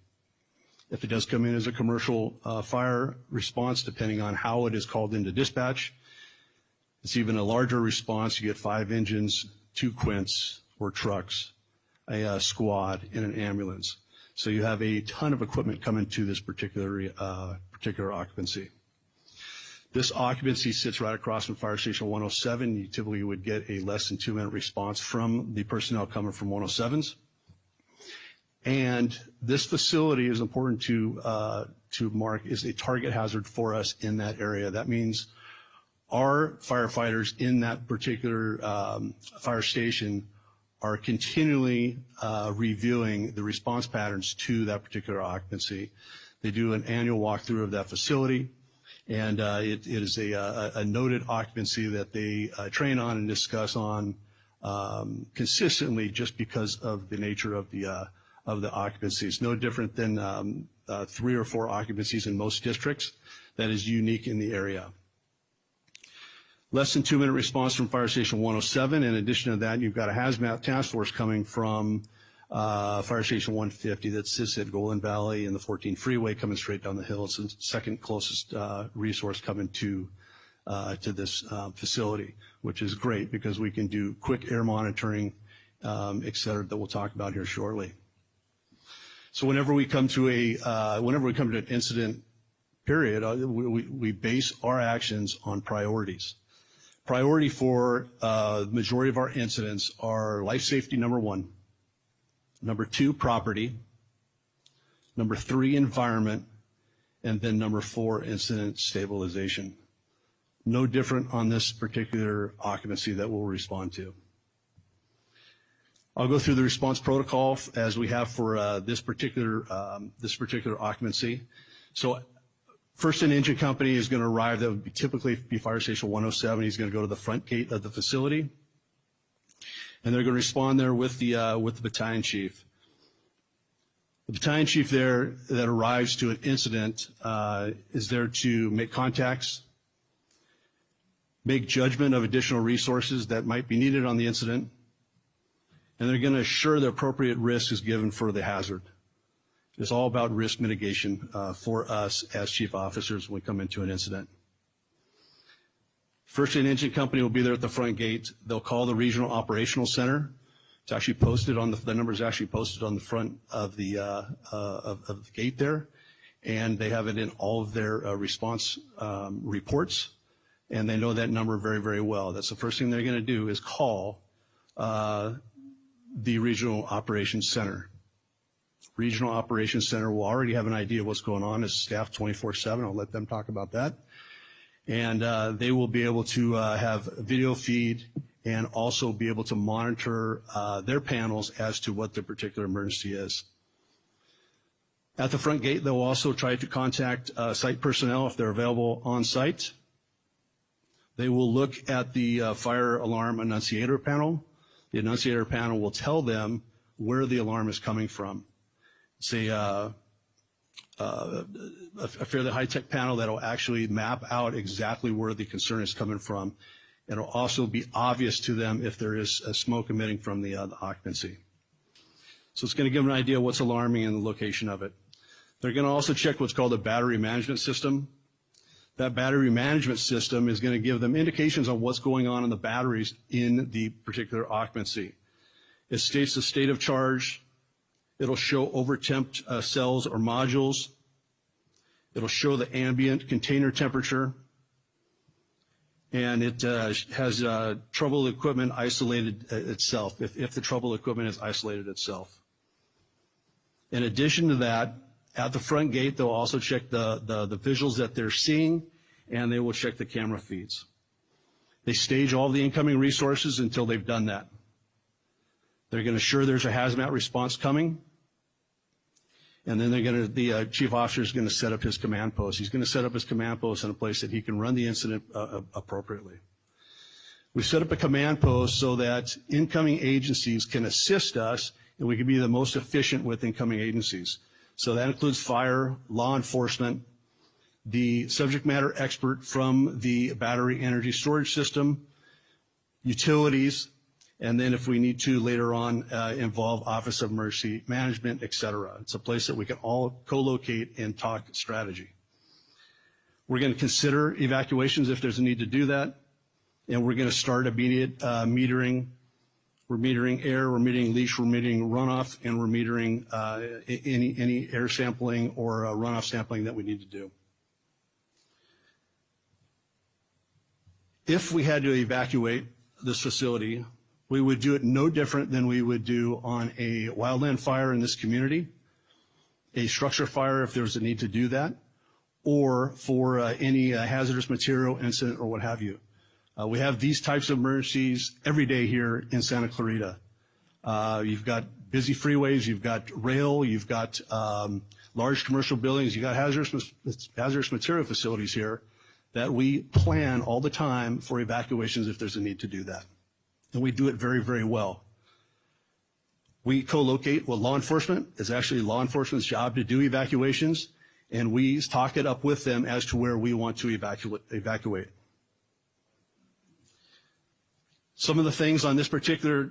If it does come in as a commercial fire response, depending on how it is called into dispatch, it's even a larger response. You get 5 engines, 2 quints or trucks, a squad, and an ambulance. So you have a ton of equipment coming to this particular occupancy. This occupancy sits right across from Fire Station 107. You typically would get a less than 2-minute response from the personnel coming from 107s. And this facility is important to mark is a target hazard for us in that area. That means our firefighters in that particular fire station are continually reviewing the response patterns to that particular occupancy. They do an annual walkthrough of that facility, and it is a noted occupancy that they train on and discuss on consistently, just because of the nature of the occupancy. It's no different than 3 or 4 occupancies in most districts. That is unique in the area. Less than 2-minute response from Fire Station 107. In addition to that, you've got a hazmat task force coming from Fire Station 150 that sits at Golden Valley and the 14 freeway coming straight down the hill. It's the second closest resource coming to this facility, which is great because we can do quick air monitoring, et cetera, that we'll talk about here shortly. So whenever we come to an incident period, we base our actions on priorities. Priority for the majority of our incidents are life safety, number 1. Number 2, property. Number 3, environment. And then number 4, incident stabilization. No different on this particular occupancy that we'll respond to. I'll go through the response protocol as we have for this particular occupancy. So first, an engine company is going to arrive. That would typically be Fire Station 107. He's going to go to the front gate of the facility, and they're going to respond there with the battalion chief. The battalion chief there that arrives to an incident is there to make contacts, make judgment of additional resources that might be needed on the incident, and they're going to assure the appropriate risk is given for the hazard. It's all about risk mitigation for us as chief officers when we come into an incident. First aid engine company will be there at the front gate. They'll call the regional operational center. It's actually posted on the number is actually posted on the front of the gate there, and they have it in all of their response reports, and they know that number very, very well. That's the first thing they're going to do is call the regional operations center. Regional operations center will already have an idea of what's going on. It's staffed 24/7. I'll let them talk about that. And they will be able to have video feed and also be able to monitor their panels as to what the particular emergency is. At the front gate, they'll also try to contact site personnel if they're available on site. They will look at the fire alarm annunciator panel. The annunciator panel will tell them where the alarm is coming from. It's a fairly high-tech panel that will actually map out exactly where the concern is coming from. It'll also be obvious to them if there is smoke emitting from the occupancy. So it's going to give them an idea of what's alarming and the location of it. They're going to also check what's called a battery management system. That battery management system is going to give them indications on what's going on in the batteries in the particular occupancy. It states the state of charge. It'll show overtemp cells or modules. It'll show the ambient container temperature. And it has trouble equipment isolated itself, if the trouble equipment is isolated itself. In addition to that, at the front gate, they'll also check the visuals that they're seeing, and they will check the camera feeds. They stage all the incoming resources until they've done that. They're going to assure there's a hazmat response coming. And then the chief officer is going to set up his command post. He's going to set up his command post in a place that he can run the incident appropriately. We set up a command post so that incoming agencies can assist us and we can be the most efficient with incoming agencies. So that includes fire, law enforcement, the subject matter expert from the battery energy storage system, utilities, and then if we need to later on involve Office of Emergency Management, et cetera. It's a place that we can all co-locate and talk strategy. We're going to consider evacuations if there's a need to do that, and we're going to start immediate metering. We're metering air, we're metering leash, we're metering runoff, and we're metering any air sampling or runoff sampling that we need to do. If we had to evacuate this facility, we would do it no different than we would do on a wildland fire in this community, a structure fire if there was a need to do that, or for any hazardous material incident or what have you. We have these types of emergencies every day here in Santa Clarita. You've got busy freeways, you've got rail, you've got large commercial buildings, you've got hazardous material facilities here that we plan all the time for evacuations if there's a need to do that. And we do it very, very well. We co-locate with law enforcement. It's actually law enforcement's job to do evacuations, and we talk it up with them as to where we want to evacuate. Some of the things on this particular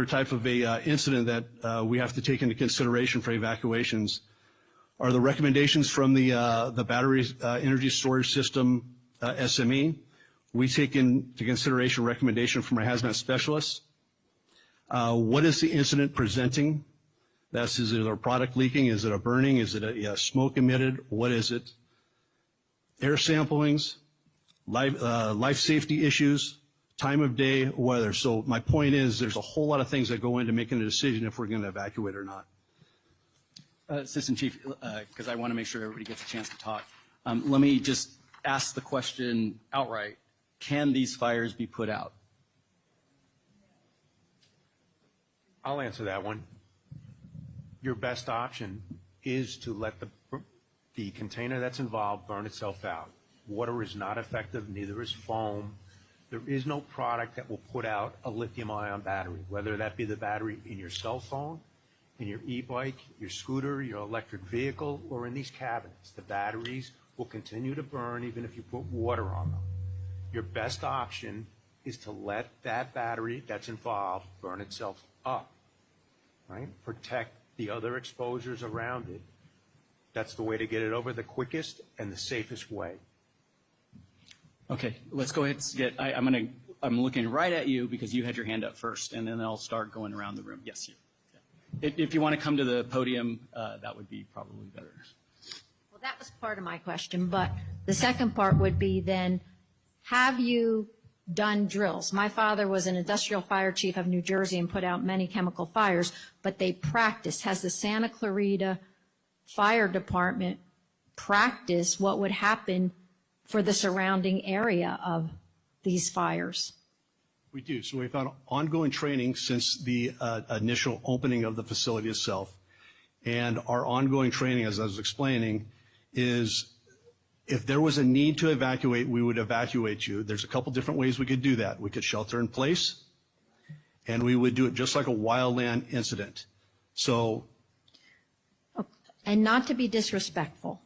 type of a incident that we have to take into consideration for evacuations are the recommendations from the battery energy storage system SME. We take into consideration recommendation from our hazmat specialists. What is the incident presenting? Is it a product leaking? Is it a burning? Is it a smoke emitted? What is it? Air samplings, life safety issues, time of day, weather. So my point is there's a whole lot of things that go into making a decision if we're going to evacuate or not. Assistant Chief, because I want to make sure everybody gets a chance to talk. Let me just ask the question outright. Can these fires be put out? I'll answer that one. Your best option is to let the container that's involved burn itself out. Water is not effective, neither is foam. There is no product that will put out a lithium-ion battery, whether that be the battery in your cell phone, in your e-bike, your scooter, your electric vehicle, or in these cabinets. The batteries will continue to burn even if you put water on them. Your best option is to let that battery that's involved burn itself up, right? Protect the other exposures around it. That's the way to get it over the quickest and the safest way. Okay, let's go ahead and get, I'm looking right at you because you had your hand up first, and then I'll start going around the room. Yes, you. If you want to come to the podium, that would be probably better. Well, that was part of my question, but the second part would be then, have you done drills? My father was an industrial fire chief of New Jersey and put out many chemical fires, but they practiced. Has the Santa Clarita Fire Department practiced what would happen for the surrounding area of these fires? We do. So we've had ongoing training since the initial opening of the facility itself. And our ongoing training, as I was explaining, is if there was a need to evacuate, we would evacuate you. There's a couple different ways we could do that. We could shelter in place, and we would do it just like a wildland incident. So, And not to be disrespectful,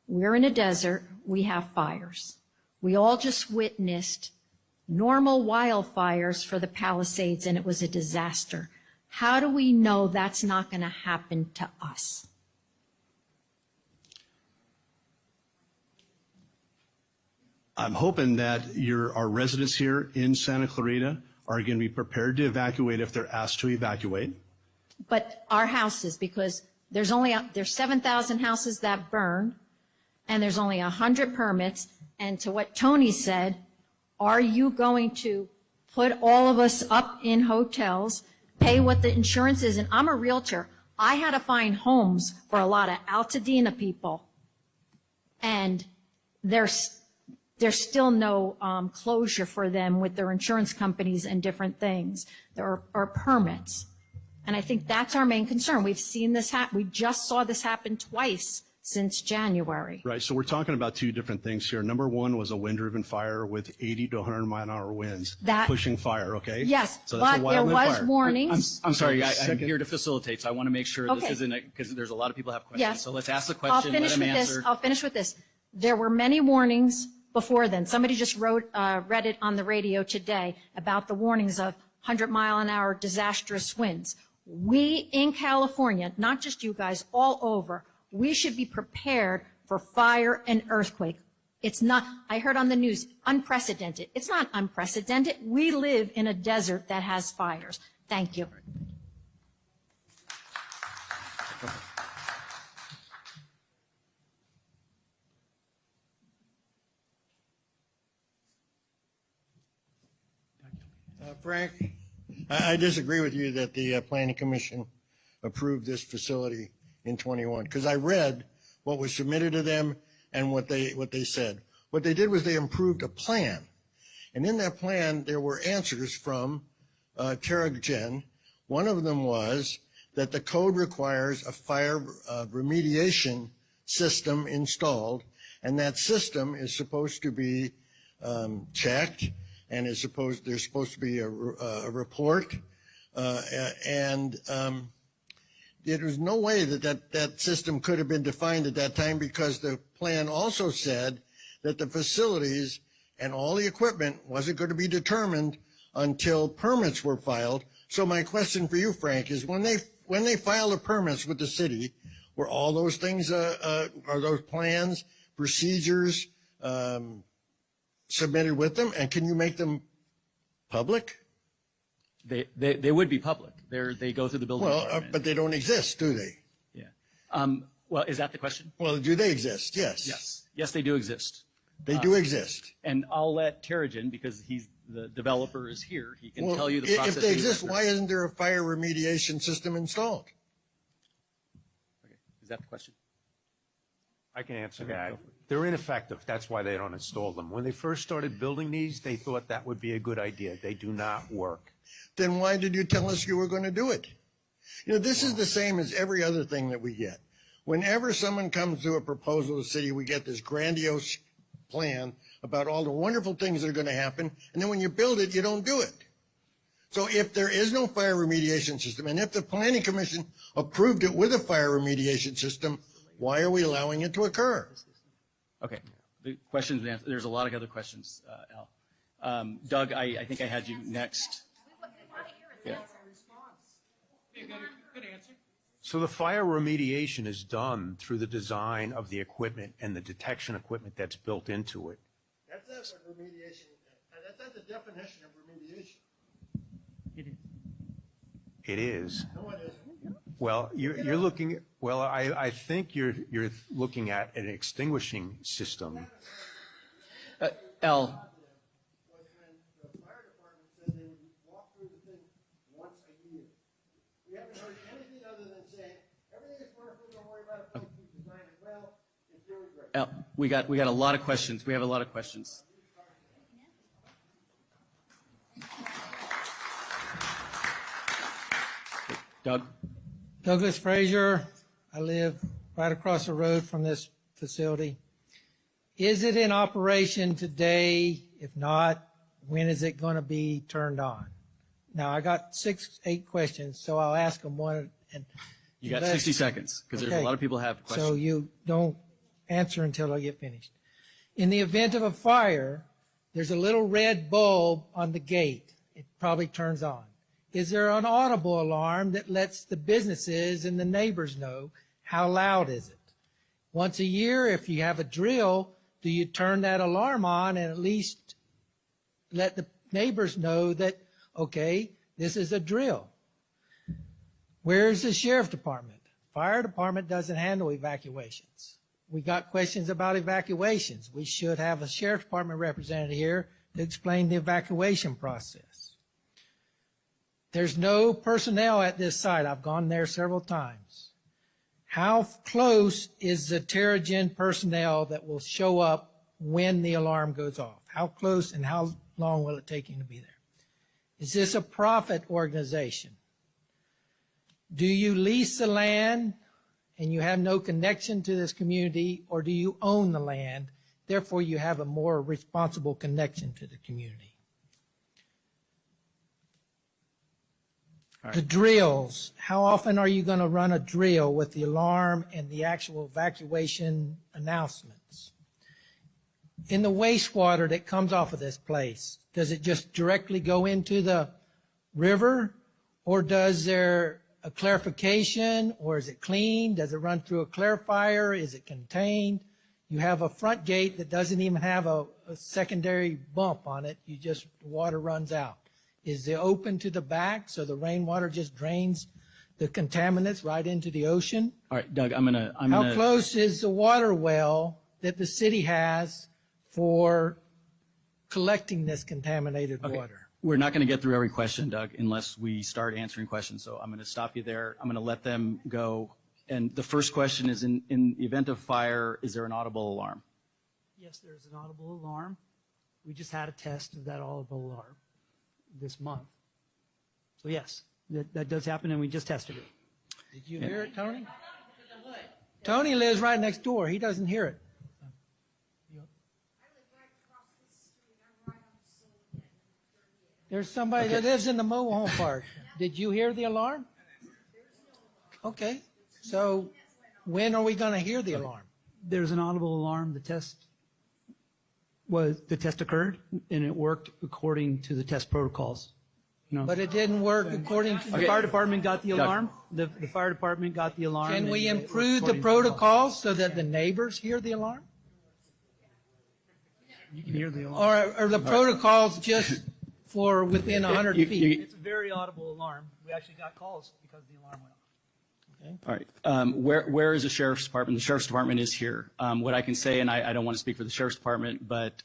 we're in a desert, we have fires. We all just witnessed normal wildfires for the Palisades, and it was a disaster. How do we know that's not going to happen to us? I'm hoping that our residents here in Santa Clarita are going to be prepared to evacuate if they're asked to evacuate. But our houses, because there's 7,000 houses that burn, and there's only 100 permits. And to what Tony said, are you going to put all of us up in hotels, pay what the insurance is? And I'm a realtor. I had to find homes for a lot of Altadena people, and there's still no closure for them with their insurance companies and different things. There are permits. And I think that's our main concern. We've seen this we just saw this happen twice since January. Right, so we're talking about two different things here. Number one was a wind-driven fire with 80 to 100-mile-an-hour winds pushing fire, okay? Yes, So that's a but there wildland was fire. warnings. I'm sorry, I'm Second- here to facilitate, so I want to make sure this Okay. isn't, because there's a lot of people have questions. Yes. So let's ask the I'll question, let finish them with this. answer. I'll finish with this. There were many warnings before then. Somebody just read it on the radio today about the warnings of 100-mile-an-hour disastrous winds. We in California, not just you guys, all over, we should be prepared for fire and earthquake. It's not, I heard on the news, unprecedented. It's not unprecedented. We live in a desert that has fires. Thank you. Frank, I disagree with you that the Planning Commission approved this facility in 21, because I read what was submitted to them and what they said. What they did was they improved a plan. And in that plan, there were answers from Terra-Gen. One of them was that the code requires a fire remediation system installed, and that system is supposed to be checked, and there's supposed to be a report, and there was no way that system could have been defined at that time, because the plan also said that the facilities and all the equipment wasn't going to be determined until permits were filed. So my question for you, Frank, is when they filed the permits with the city, were all those things, are those plans, procedures submitted with them, and can you make them public? They would be public. They go through the building department. But they don't exist, do they? Yeah. Well, is that the question? Well, do they exist? Yes. Yes. Yes, they do exist. They do exist. And I'll let Terra-Gen, because the developer is here, he can Well, tell you the process. if they exist, why isn't there a fire remediation system installed? Okay. Is that the question? I can answer that. They're ineffective. That's why they don't install them. When they first started building these, they thought that would be a good idea. They do not work. Then why did you tell us you were going to do it? You know, this is the same as every other thing that we get. Whenever someone comes to a proposal to the city, we get this grandiose plan about all the wonderful things that are going to happen, and then when you build it, you don't do it. So if there is no fire remediation system, and if the Planning Commission approved it with a fire remediation system, why are we allowing it to occur? Okay. The questions, there's a lot of other questions, Al. Doug, I think I had you next. Yeah. So the fire remediation is done through the design of the equipment and the detection equipment that's built into it. That's not what remediation, that's not the definition of remediation. It is. It is. No, it isn't. Well, you're looking, well, I think you're looking at an extinguishing system. Al, Was when the fire department said they would walk through the thing once a year. We haven't heard anything other than saying, everything is wonderful, don't worry about it, please design it well, it's very great. Al, we got a lot of questions. We have a lot of questions. Doug? Douglas Frazier. I live right across the road from this facility. Is it in operation today? If not, when is it going to be turned on? Now, I got 8 questions, so I'll ask them one. And You got 60 seconds, because there's a Okay. lot of people have questions. So you don't answer until I get finished. In the event of a fire, there's a little red bulb on the gate. It probably turns on. Is there an audible alarm that lets the businesses and the neighbors know? How loud is it? Once a year, if you have a drill, do you turn that alarm on and at least let the neighbors know that, okay, this is a drill? Where's the sheriff department? Fire department doesn't handle evacuations. We got questions about evacuations. We should have a sheriff department representative here to explain the evacuation process. There's no personnel at this site. I've gone there several times. How close is the Terra-Gen personnel that will show up when the alarm goes off? How close and how long will it take you to be there? Is this a profit organization? Do you lease the land and you have no connection to this community, or do you own the land, therefore you have a more responsible connection to the community? The drills, how often are you going to run a drill with the alarm and the actual evacuation announcements? In the wastewater that comes off of this place, does it just directly go into the river, or does there a clarification, or is it clean? Does it run through a clarifier? Is it contained? You have a front gate that doesn't even have a secondary bump on it. The water runs out. Is it open to the back so the rainwater just drains the contaminants right into the ocean? All right, Doug, I'm gonna. How close is the water well that the city has for collecting this contaminated water? We're not going to get through every question, Doug, unless we start answering questions. So I'm going to stop you there. I'm going to let them go. And the first question is, in the event of fire, is there an audible alarm? Yes, there's an audible alarm. We just had a test of that audible alarm this month. So yes, that does happen, and we just tested it. Did you hear it, Tony? Tony lives right next door. He doesn't hear it. There's somebody that lives in the mobile home park. Did you hear the alarm? Okay. So when are we going to hear the alarm? There's an audible alarm. The test occurred, and it worked according to the test protocols. No. But it didn't work according to The fire department got the alarm. The fire department got the alarm. Can we and it improve worked the according to protocols so that the neighbors hear the alarm? You can hear the alarm. Or are the protocols just for within 100 feet? It's a very audible alarm. We actually got calls because the alarm went off. All right. Where is the sheriff's department? The sheriff's department is here. What I can say, and I don't want to speak for the sheriff's department, but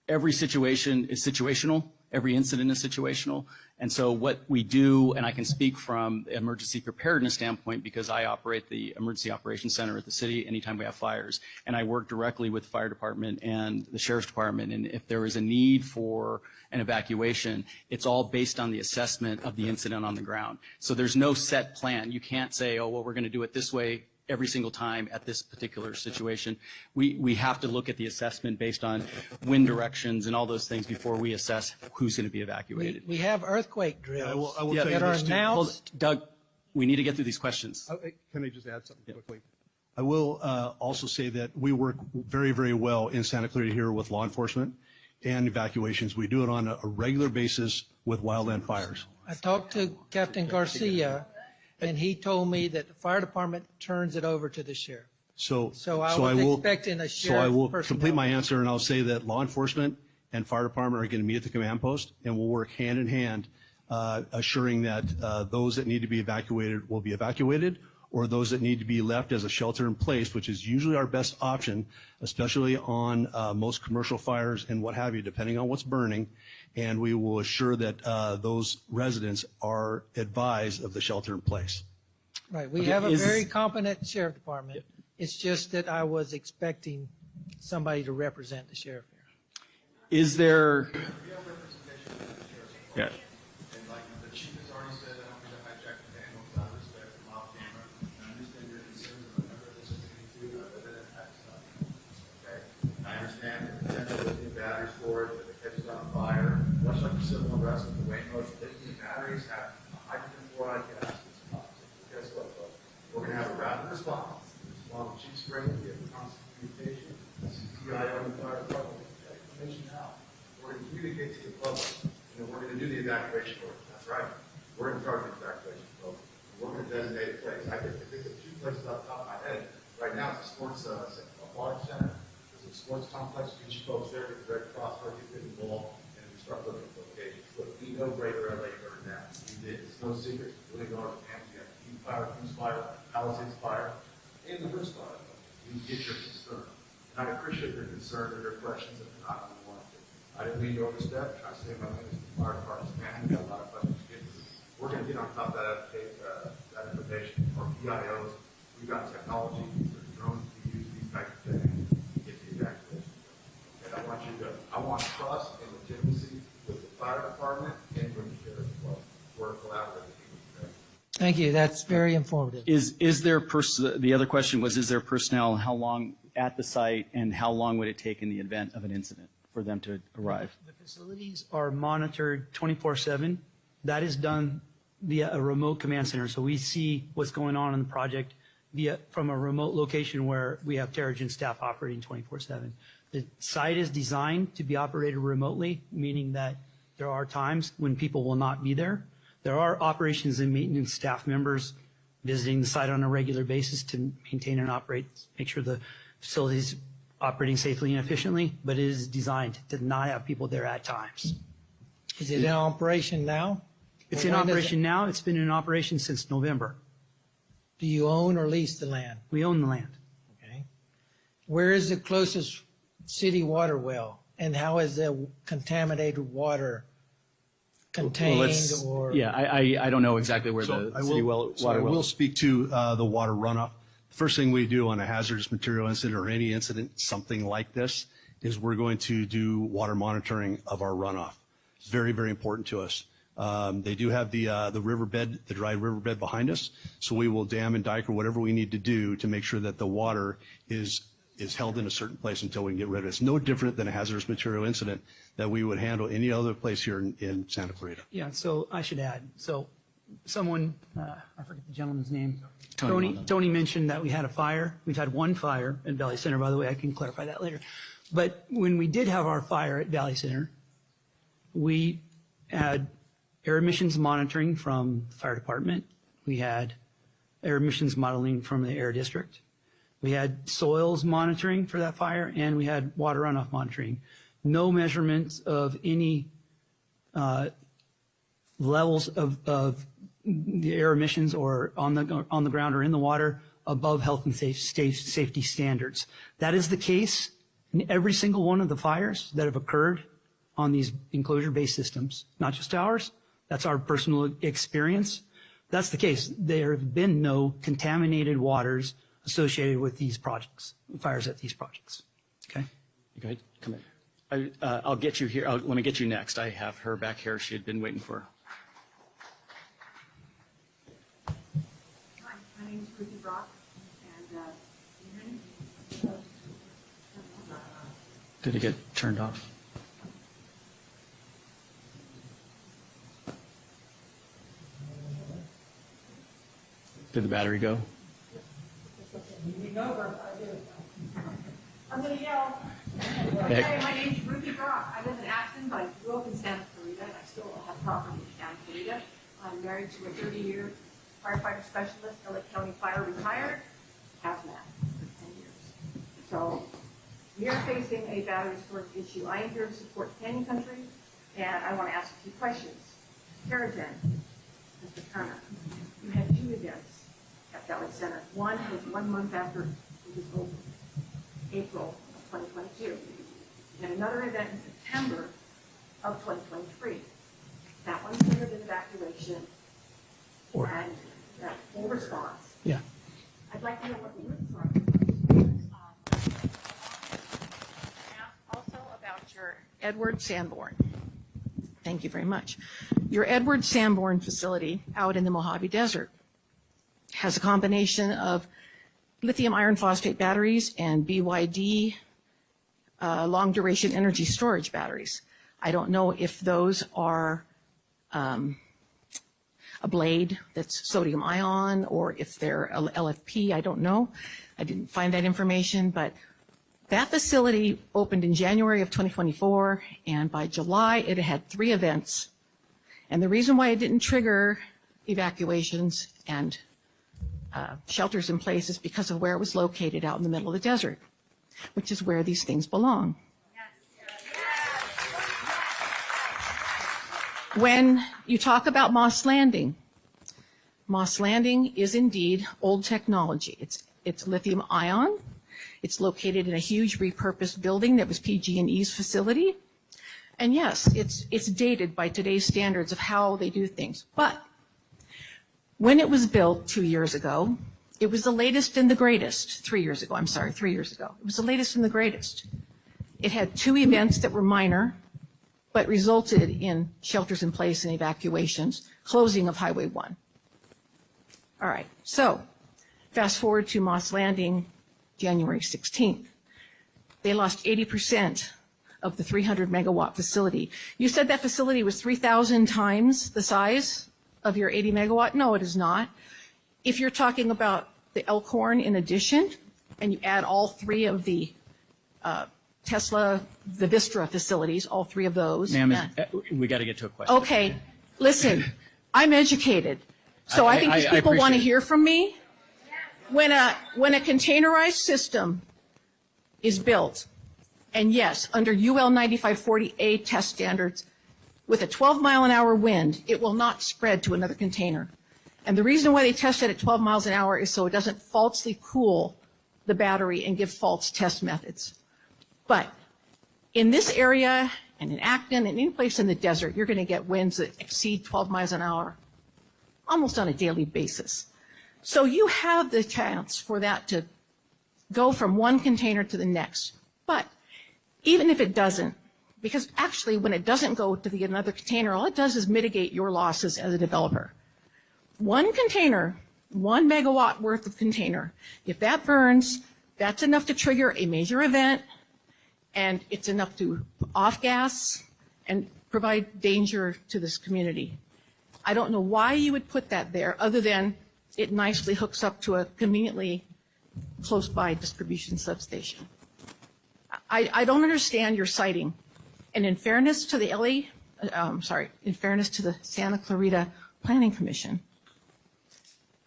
every situation is situational. Every incident is situational. And so what we do, and I can speak from the emergency preparedness standpoint because I operate the emergency operations center at the city anytime we have fires. And I work directly with the fire department and the sheriff's department. And if there is a need for an evacuation, it's all based on the assessment of the incident on the ground. So there's no set plan. You can't say, oh, well, we're going to do it this way every single time at this particular situation. We have to look at the assessment based on wind directions and all those things before we assess who's going to be evacuated. We have earthquake drills I will tell you that are this, too. announced. Doug, we need to get through these questions. Can I just add something quickly? I will also say that we work very, very well in Santa Clarita here with law enforcement and evacuations. We do it on a regular basis with wildland fires. I talked to Captain Garcia, and he told me that the fire department turns it over to the sheriff. So I was expecting a sheriff So I will personnel. complete my answer, and I'll say that law enforcement and fire department are going to meet at the command post, and we'll work hand in hand, assuring that those that need to be evacuated will be evacuated, or those that need to be left as a shelter in place, which is usually our best option, especially on most commercial fires and what have you, depending on what's burning. And we will assure that those residents are advised of the shelter in place. Right, we have a very competent sheriff department. It's just that I was expecting somebody to represent the sheriff here. Is there? Yeah. And like the chief has already said, I don't mean to hijack the panel without respect from off camera. I understand your concerns, and remember this is going to other than that stuff. Okay? I understand the potential lithium battery storage, if it catches on fire, much like the civil unrest with the Waymo, lithium batteries have a hydrogen fluoride gas that's toxic. Guess what, folks? We're going to have a rapid response. Respond with chief spring, we have constant communication, CPIO and the fire department, information out. We're going to communicate to the public. And we're going to do the evacuation work. That's right. We're in charge of the evacuation program. We're going to designate a place. I think of two places off the top of my head. Right now, it's a sports aquatic center. There's a sports complex. You should folks there, get the Red Cross, where you get involved, and we start looking at locations. Look, we know Greater LA burned down. We did. It's no secret. Really north of Hampton, you got Keene Fire, Coons Fire, Palisades Fire, and the Hearst Fire. You get your concern. And I appreciate your concern and your questions if you're not on the one. I didn't mean to overstep. I say my name is the fire department's man. We got a lot of questions to get to. We're going to get on top of that information. Our PIOs, we've got technology, there's drones to be used, these types of things to get the evacuation. And I want trust and legitimacy with the fire department and with the sheriff's department. We're collaborating. Thank you. That's very informative. Is there the other question was, is there personnel, how long at the site, and how long would it take in the event of an incident for them to arrive? The facilities are monitored 24/7. That is done via a remote command center. So we see what's going on in the project from a remote location where we have Terra-Gen staff operating 24/7. The site is designed to be operated remotely, meaning that there are times when people will not be there. There are operations and maintenance staff members visiting the site on a regular basis to maintain and operate, make sure the facility is operating safely and efficiently, but it is designed to not have people there at times. Is it in operation now? It's Or in when does operation now. It's been in operation since November. Do you own or lease the land? We own the land. Okay. Where is the closest city water well? And how is the contaminated water contained or? Yeah, I don't know exactly where So the city water I well. will speak to the water runoff. First thing we do on a hazardous material incident or any incident, something like this, is we're going to do water monitoring of our runoff. It's very, very important to us. They do have the riverbed, the dry riverbed behind us, so we will dam and dike or whatever we need to do to make sure that the water is held in a certain place until we can get rid of it. It's no different than a hazardous material incident that we would handle any other place here in Santa Clarita. Yeah, so I should add, so someone, I forget the gentleman's name. Tony. Tony mentioned that we had a fire. We've had one fire at Valley Center, by the way. I can clarify that later. But when we did have our fire at Valley Center, we had air emissions monitoring from the fire department. We had air emissions modeling from the air district. We had soils monitoring for that fire, and we had water runoff monitoring. No measurements of any levels of the air emissions or on the ground or in the water above health and safety standards. That is the case in every single one of the fires that have occurred on these enclosure-based systems, not just ours. That's our personal experience. That's the case. There have been no contaminated waters associated with these projects, fires at these projects. Okay? Go ahead, come in. I'll get you here. Let me get you next. I have her back here. She had been waiting for. Hi, my name is Ruthie Brock, and can you hear me? Did it get turned off? Did the battery go? I'm going to yell. Okay, my name is Ruthie Brock. I live in Acton, but I grew up in Santa Clarita, and I still have property in Santa Clarita. I'm married to a 30-year firefighter specialist, LA County Fire retired, hazmat for 10 years. So we are facing a battery storage issue. I am here to support Canyon Country, and I want to ask a few questions. Terra-Gen, Mr. Turner, you had 2 events at Valley Center. One was 1 month after it was opened, April of 2022, and another event in September of 2023. That one triggered an evacuation and that full response. Yeah. I'd like to know what the response was. Also about your Edward Sanborn. Thank you very much. Your Edward Sanborn facility out in the Mojave Desert has a combination of lithium iron phosphate batteries and BYD long duration energy storage batteries. I don't know if those are a blade that's sodium ion or if they're LFP. I don't know. I didn't find that information, but that facility opened in January of 2024, and by July it had 3 events. And the reason why it didn't trigger evacuations and shelters in place is because of where it was located out in the middle of the desert, which is where these things belong. When you talk about Moss Landing is indeed old technology. It's lithium ion. It's located in a huge repurposed building that was PG&E's facility. And yes, it's dated by today's standards of how they do things. But when it was built 2 years ago, it was the latest and the greatest. 3 years ago, I'm sorry, 3 years ago. It was the latest and the greatest. It had 2 events that were minor, but resulted in shelters in place and evacuations, closing of Highway 1. All right, so fast forward to Moss Landing, January 16th. They lost 80% of the 300 megawatt facility. You said that facility was 3,000 times the size of your 80 megawatt? No, it is not. If you're talking about the Elkhorn in addition, and you add all three of the Tesla, the Vistra facilities, all three of those. Ma'am, we got to get to a question. Okay, listen, I'm educated, so I think these people want to hear from me. When a containerized system is built, and yes, under UL 9540A test standards, with a 12-mile-an-hour wind, it will not spread to another container. And the reason why they test it at 12 miles an hour is so it doesn't falsely cool the battery and give false test methods. But in this area and in Acton and any place in the desert, you're going to get winds that exceed 12 miles an hour almost on a daily basis. So you have the chance for that to go from one container to the next. But even if it doesn't, because actually when it doesn't go to the another container, all it does is mitigate your losses as a developer. One container, 1 megawatt worth of container, if that burns, that's enough to trigger a major event, and it's enough to off gas and provide danger to this community. I don't know why you would put that there, other than it nicely hooks up to a conveniently close by distribution substation. I don't understand your citing. And in fairness to the in fairness to the Santa Clarita Planning Commission,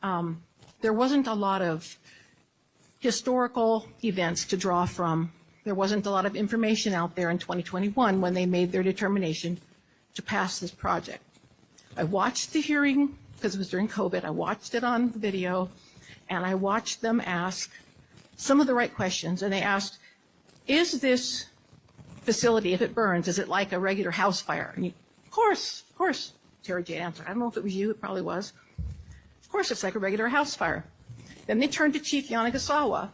there wasn't a lot of historical events to draw from. There wasn't a lot of information out there in 2021 when they made their determination to pass this project. I watched the hearing, because it was during COVID, I watched it on video, and I watched them ask some of the right questions. And they asked, is this facility, if it burns, is it like a regular house fire? And of course, Terra-Gen answered. I don't know if it was you, it probably was. Of course, it's like a regular house fire. Then they turned to Chief Yanagasawa,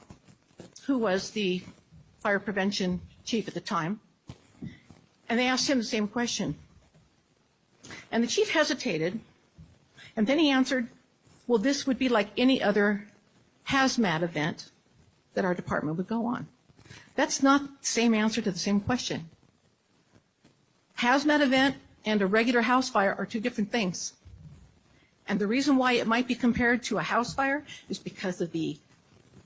who was the fire prevention chief at the time, and they asked him the same question. And the chief hesitated, and then he answered, well, this would be like any other hazmat event that our department would go on. That's not the same answer to the same question. Hazmat event and a regular house fire are two different things. And the reason why it might be compared to a house fire is because of the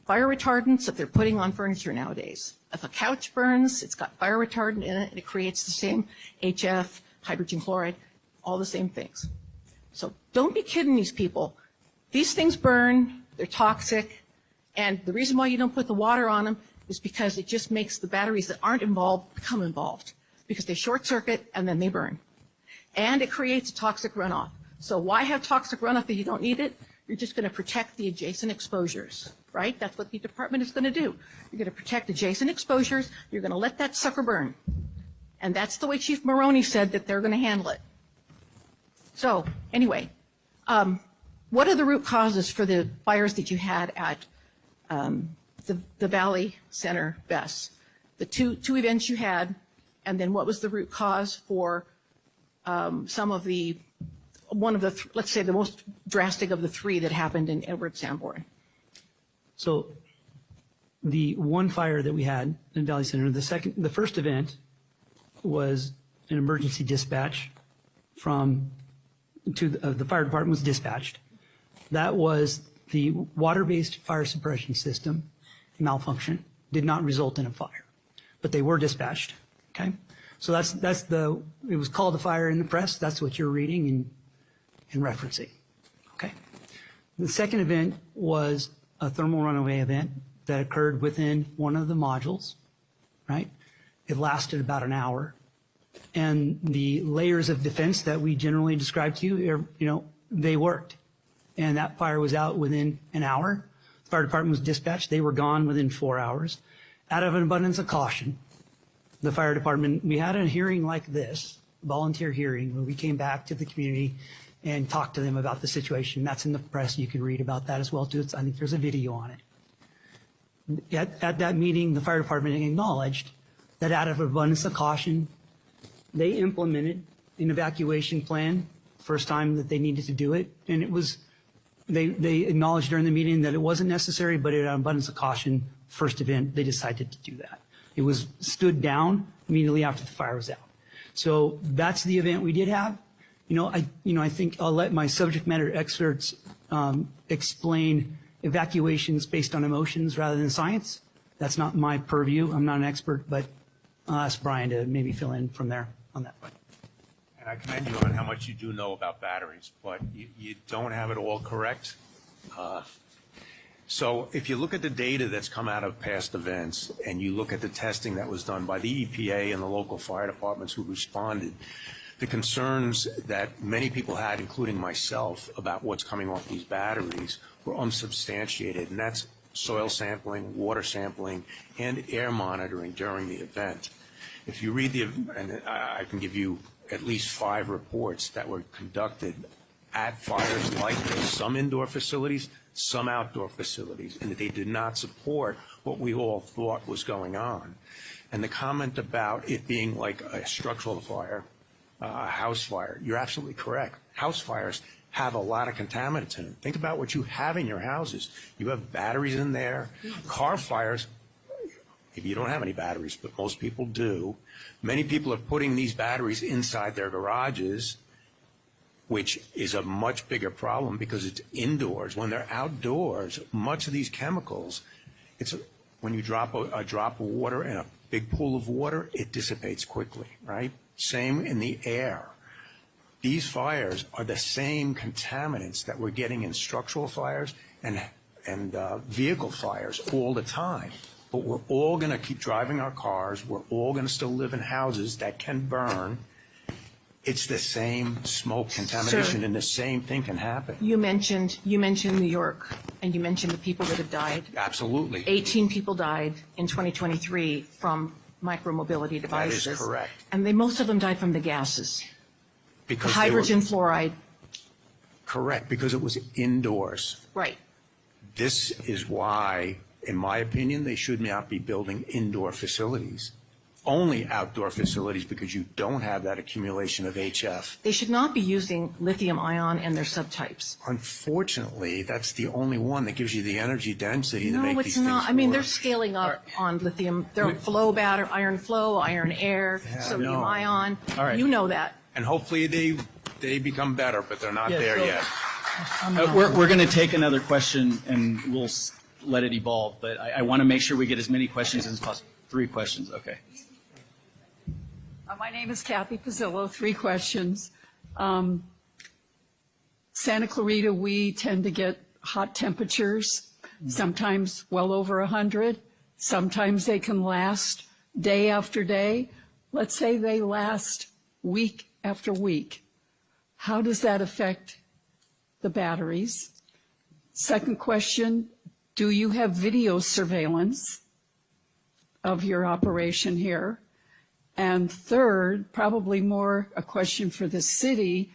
fire retardants that they're putting on furniture nowadays. If a couch burns, it's got fire retardant in it, and it creates the same HF, hydrogen chloride, all the same things. So don't be kidding these people. These things burn, they're toxic, and the reason why you don't put the water on them is because it just makes the batteries that aren't involved become involved, because they short circuit and then they burn. And it creates a toxic runoff. So why have toxic runoff if you don't need it? You're just going to protect the adjacent exposures, right? That's what the department is going to do. You're going to protect adjacent exposures. You're going to let that sucker burn. And that's the way Chief Maroney said that they're going to handle it. So anyway, what are the root causes for the fires that you had at the Valley Center BES? The two events you had, and then what was the root cause for let's say the most drastic of the three that happened in Edward Sanborn? So the one fire that we had in Valley Center, the first event was an emergency dispatch the fire department was dispatched. That was the water-based fire suppression system malfunction, did not result in a fire, but they were dispatched, okay? So it was called a fire in the press. That's what you're reading and referencing, okay? The second event was a thermal runaway event that occurred within one of the modules, right? It lasted about an hour. And the layers of defense that we generally describe to you, they worked. And that fire was out within an hour. The fire department was dispatched. They were gone within 4 hours. Out of an abundance of caution, the fire department, we had a hearing like this, volunteer hearing, where we came back to the community and talked to them about the situation. That's in the press. You can read about that as well, too. I think there's a video on it. At that meeting, the fire department acknowledged that out of an abundance of caution, they implemented an evacuation plan, first time that they needed to do it, and it was they acknowledged during the meeting that it wasn't necessary, but in abundance of caution, first event, they decided to do that. It was stood down immediately after the fire was out. So that's the event we did have. I think I'll let my subject matter experts explain evacuations based on emotions rather than science. That's not my purview. I'm not an expert, but I'll ask Brian to maybe fill in from there on that point. And I commend you on how much you do know about batteries, but you don't have it all correct. So if you look at the data that's come out of past events and you look at the testing that was done by the EPA and the local fire departments who responded, the concerns that many people had, including myself, about what's coming off these batteries were unsubstantiated, and that's soil sampling, water sampling, and air monitoring during the event. If you read and I can give you at least 5 reports that were conducted at fires like this, some indoor facilities, some outdoor facilities, and that they did not support what we all thought was going on. And the comment about it being like a structural fire, a house fire, you're absolutely correct. House fires have a lot of contaminants in them. Think about what you have in your houses. You have batteries in there. Car fires, if you don't have any batteries, but most people do, many people are putting these batteries inside their garages, which is a much bigger problem because it's indoors. When they're outdoors, much of these chemicals, when you drop a drop of water in a big pool of water, it dissipates quickly, right? Same in the air. These fires are the same contaminants that we're getting in structural fires and vehicle fires all the time. But we're all going to keep driving our cars. We're all going to still live in houses that can burn. It's the same smoke contamination, and the same thing can happen. You mentioned New York, and you mentioned the people that have died. Absolutely. 18 people died in 2023 from micromobility devices. That is correct. And most of them died from the gases. Because Hydrogen fluoride. Correct, because it was indoors. Right. This is why, in my opinion, they should not be building indoor facilities. Only outdoor facilities, because you don't have that accumulation of HF. They should not be using lithium ion and their subtypes. Unfortunately, that's the only one that gives you the energy density to make these things No, it's not. I mean, they're work. scaling up on lithium. They're flow battery, iron flow, iron air, sodium ion. All right. You know that. And hopefully they become better, but they're not there yet. We're going to take another question and we'll let it evolve, but I want to make sure we get as many questions as possible. 3 questions, okay. My name is Kathy Pizzillo. 3 questions. Santa Clarita, we tend to get hot temperatures, sometimes well over 100. Sometimes they can last day after day. Let's say they last week after week. How does that affect the batteries? Second question, do you have video surveillance of your operation here? And third, probably more a question for the city,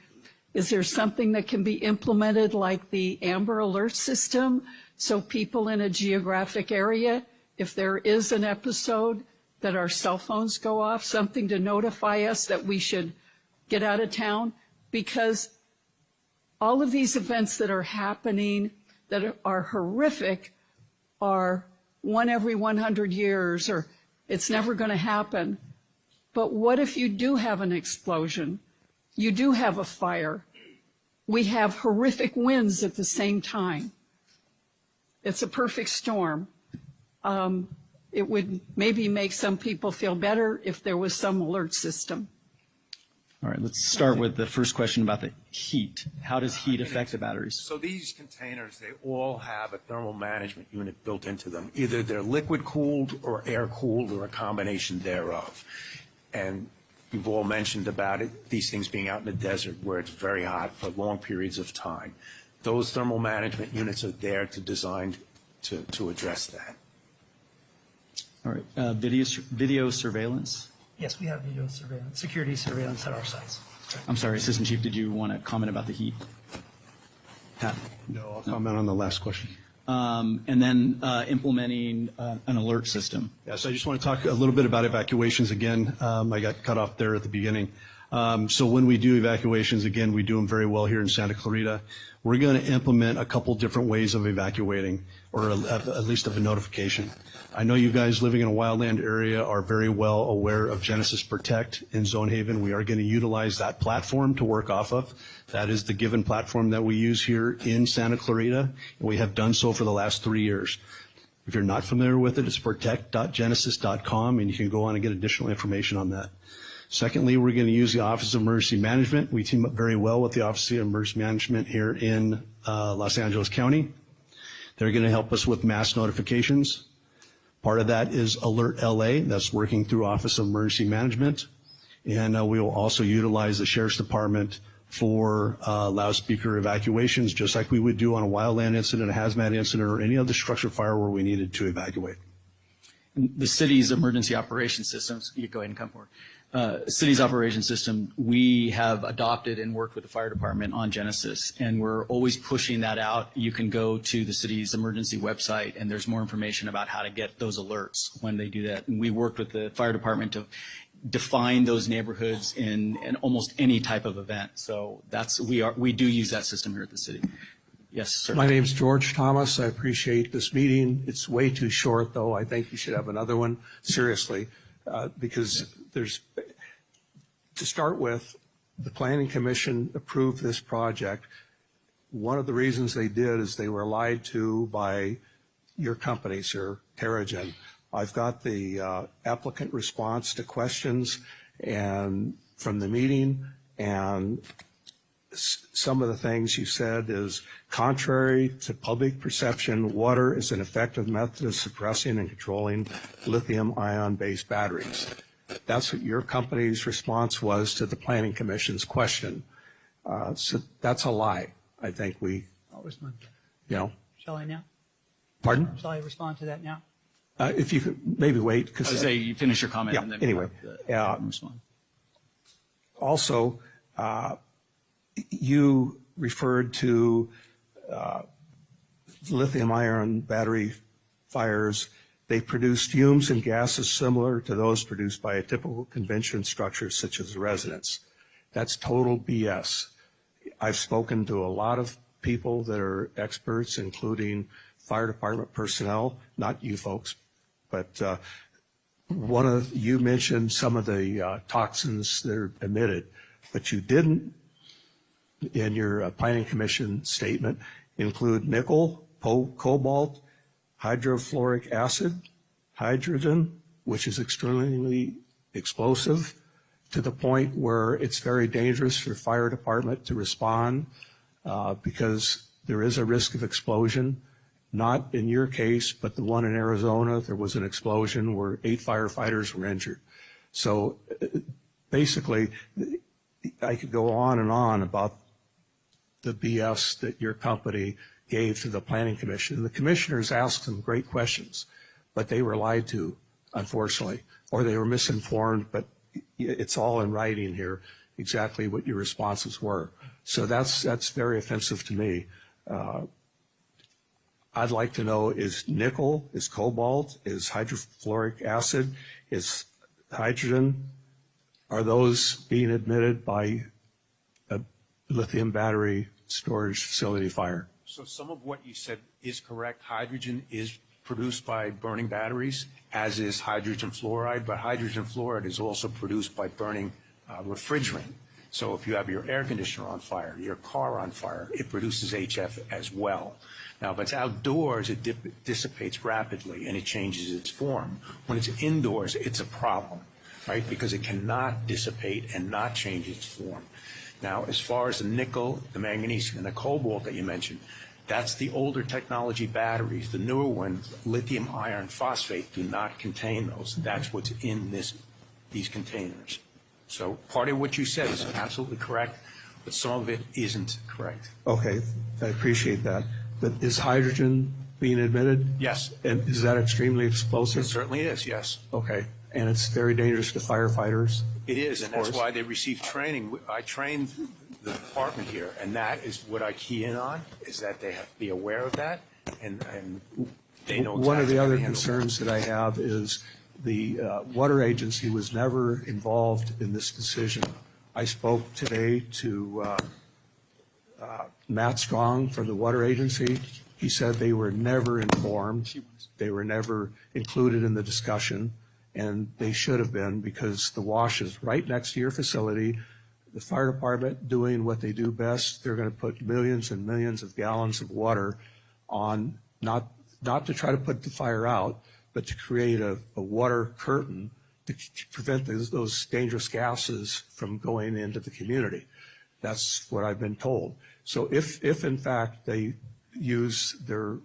is there something that can be implemented like the Amber Alert system so people in a geographic area, if there is an episode, that our cell phones go off, something to notify us that we should get out of town? Because all of these events that are happening that are horrific are one every 100 years, or it's never going to happen. But what if you do have an explosion? You do have a fire. We have horrific winds at the same time. It's a perfect storm. It would maybe make some people feel better if there was some alert system. All right, let's start with the first question about the heat. How does heat affect the batteries? So these containers, they all have a thermal management unit built into them. Either they're liquid cooled or air cooled or a combination thereof. And you've all mentioned about it, these things being out in the desert where it's very hot for long periods of time. Those thermal management units are there to design to address that. All right, video surveillance? Yes, we have video surveillance, security surveillance at our sites. I'm sorry, Assistant Chief, did you want to comment about the heat? Pat? No, I'll comment on the last question. And then implementing an alert system. Yes, I just want to talk a little bit about evacuations again. I got cut off there at the beginning. So when we do evacuations, again, we do them very well here in Santa Clarita. We're going to implement a couple different ways of evacuating, or at least of a notification. I know you guys living in a wildland area are very well aware of Genesis Protect in Zone Haven. We are going to utilize that platform to work off of. That is the given platform that we use here in Santa Clarita, and we have done so for the last 3 years. If you're not familiar with it, it's protect.genesis.com, and you can go on and get additional information on that. Secondly, we're going to use the Office of Emergency Management. We team up very well with the Office of Emergency Management here in Los Angeles County. They're going to help us with mass notifications. Part of that is Alert LA, that's working through Office of Emergency Management. And we will also utilize the Sheriff's Department for loudspeaker evacuations, just like we would do on a wildland incident, a hazmat incident, or any other structure fire where we needed to evacuate. The city's emergency operations systems, you go ahead and come forward. City's operations system, we have adopted and worked with the fire department on Genesis, and we're always pushing that out. You can go to the city's emergency website, and there's more information about how to get those alerts when they do that. And we worked with the fire department to define those neighborhoods in almost any type of event. So we do use that system here at the city. Yes, sir. My name's George Thomas. I appreciate this meeting. It's way too short, though. I think you should have another one, seriously, because to start with, the Planning Commission approved this project. One of the reasons they did is they were lied to by your company, sir, Terra-Gen. I've got the applicant response to questions and from the meeting, and some of the things you said is contrary to public perception, water is an effective method of suppressing and controlling lithium-ion-based batteries. That's what your company's response was to the Planning Commission's question. So that's a lie. I think I'll respond. Shall I now? Pardon? Shall I respond to that now? If you could maybe wait. I was going to say, you finish your comment. Yeah, and then anyway. respond. Also, you referred to lithium-ion battery fires. They produce fumes and gases similar to those produced by a typical convention structure such as a residence. That's total BS. I've spoken to a lot of people that are experts, including fire department personnel, not you folks, but you mentioned some of the toxins that are emitted, but you didn't, in your Planning Commission statement, include nickel, cobalt, hydrofluoric acid, hydrogen, which is extremely explosive to the point where it's very dangerous for fire department to respond because there is a risk of explosion. Not in your case, but the one in Arizona, there was an explosion where 8 firefighters were injured. So basically, I could go on and on about the BS that your company gave to the Planning Commission. And the commissioners asked some great questions, but they were lied to, unfortunately, or they were misinformed, but it's all in writing here, exactly what your responses were. So that's very offensive to me. I'd like to know, is nickel, is cobalt, is hydrofluoric acid, is hydrogen, are those being admitted by a lithium battery storage facility fire? So some of what you said is correct. Hydrogen is produced by burning batteries, as is hydrogen fluoride, but hydrogen fluoride is also produced by burning refrigerant. So if you have your air conditioner on fire, your car on fire, it produces HF as well. Now, if it's outdoors, it dissipates rapidly and it changes its form. When it's indoors, it's a problem, right? Because it cannot dissipate and not change its form. Now, as far as the nickel, the manganese, and the cobalt that you mentioned, that's the older technology batteries. The newer ones, lithium iron phosphate, do not contain those. That's what's in these containers. So part of what you said is absolutely correct, but some of it isn't correct. Okay, I appreciate that. But is hydrogen being admitted? Yes. And is that extremely explosive? It certainly is, yes. Okay. And it's very dangerous to firefighters? It is, and that's why they receive training. I trained the department here, and that is what I key in on, is that they have to be aware of that, and they know exactly One of the how to other handle concerns that I have is the water agency was never involved in this decision I spoke today to Matt Strong from the Water Agency. He said they were never informed. They were never included in the discussion, and they should have been, because the wash is right next to your facility. The fire department doing what they do best, they're going to put millions and millions of gallons of water on, not to try to put the fire out, but to create a water curtain to prevent those dangerous gases from going into the community. That's what I've been told. So if in fact they use their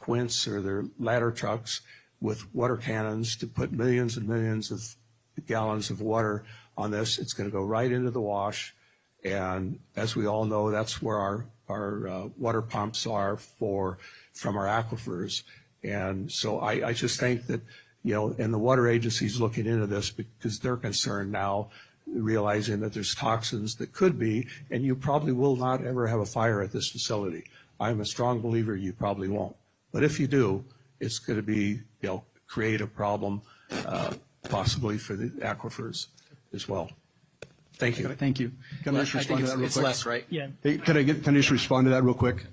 quints or their ladder trucks with water cannons to put millions and millions of gallons of water on this, it's going to go right into the wash. And as we all know, that's where our water pumps are from our aquifers. And so I just think that, and the water agency's looking into this because they're concerned now, realizing that there's toxins that could be, and you probably will not ever have a fire at this facility. I'm a strong believer you probably won't. But if you do, it's going to be, create a problem possibly for the aquifers as well. Thank you. Thank you. Can I just respond to that real quick? It's less, right? Yeah. Hey, can I just respond to that real quick?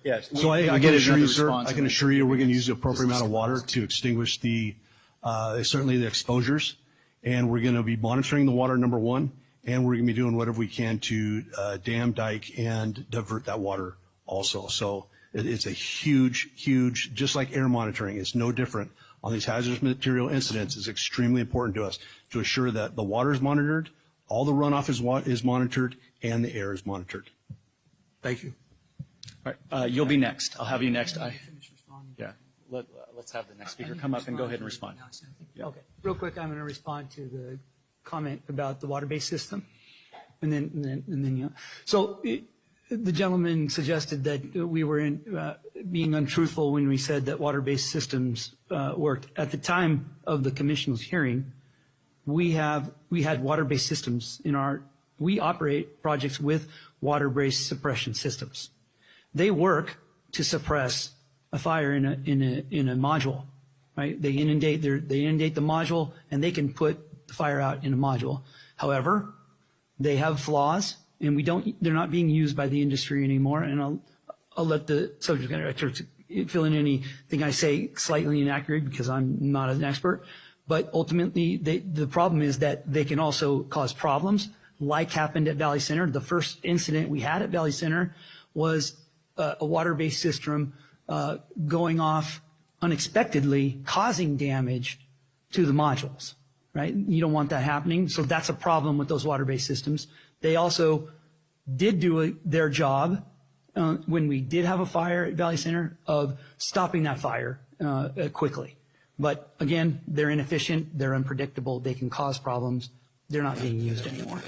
Yes. So I can assure you, sir, I can assure you we're going to use the appropriate amount of water to extinguish certainly the exposures. And we're going to be monitoring the water, number one, and we're going to be doing whatever we can to dam, dike, and divert that water also. So it's a huge, just like air monitoring, it's no different on these hazardous material incidents. It's extremely important to us to assure that the water is monitored, all the runoff is monitored, and the air is monitored. Thank you. All right, you'll be next. I'll have you next. Yeah. Let's have the next speaker come up and go ahead and respond. Yeah. Okay, real quick, I'm going to respond to the comment about the water-based system, and then. So the gentleman suggested that we were being untruthful when we said that water-based systems worked. At the time of the commission's hearing, we had water-based systems we operate projects with water-based suppression systems. They work to suppress a fire in a module, right? They inundate the module, and they can put the fire out in a module. However, they have flaws, and they're not being used by the industry anymore. And I'll let the subject matter experts fill in anything I say slightly inaccurate, because I'm not an expert. But ultimately, the problem is that they can also cause problems, like happened at Valley Center. The first incident we had at Valley Center was a water-based system going off unexpectedly, causing damage to the modules, right? You don't want that happening. So that's a problem with those water-based systems. They also did do their job when we did have a fire at Valley Center of stopping that fire quickly. But again, they're inefficient, they're unpredictable, they can cause problems, they're not being used anymore.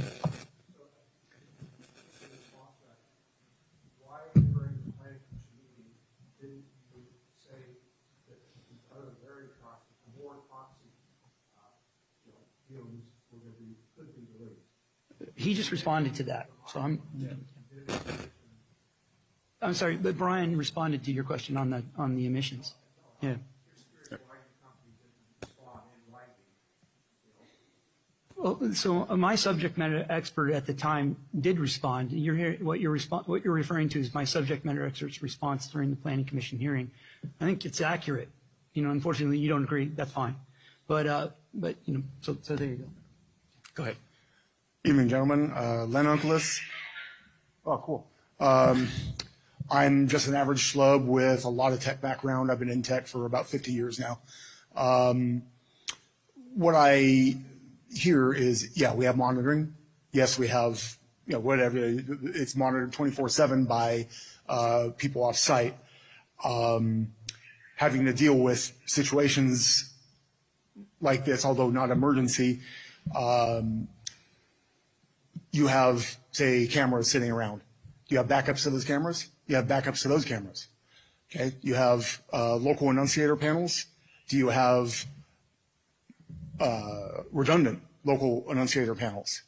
He just responded to that, so I'm sorry, but Brian responded to your question on the emissions. Yeah. Well, so my subject matter expert at the time did respond. What you're referring to is my subject matter expert's response during the Planning Commission hearing. I think it's accurate. Unfortunately, you don't agree. That's fine. But so there you go. Go ahead. Evening, gentlemen. Len Unkelis. Oh, cool. I'm just an average schlub with a lot of tech background. I've been in tech for about 50 years now. What I hear is, yeah, we have monitoring. Yes, we have, whatever. It's monitored 24/7 by people off site. Having to deal with situations like this, although not emergency, you have, say, cameras sitting around. Do you have backups to those cameras? You have backups to those cameras. Okay. You have local enunciator panels. Do you have redundant local enunciator panels?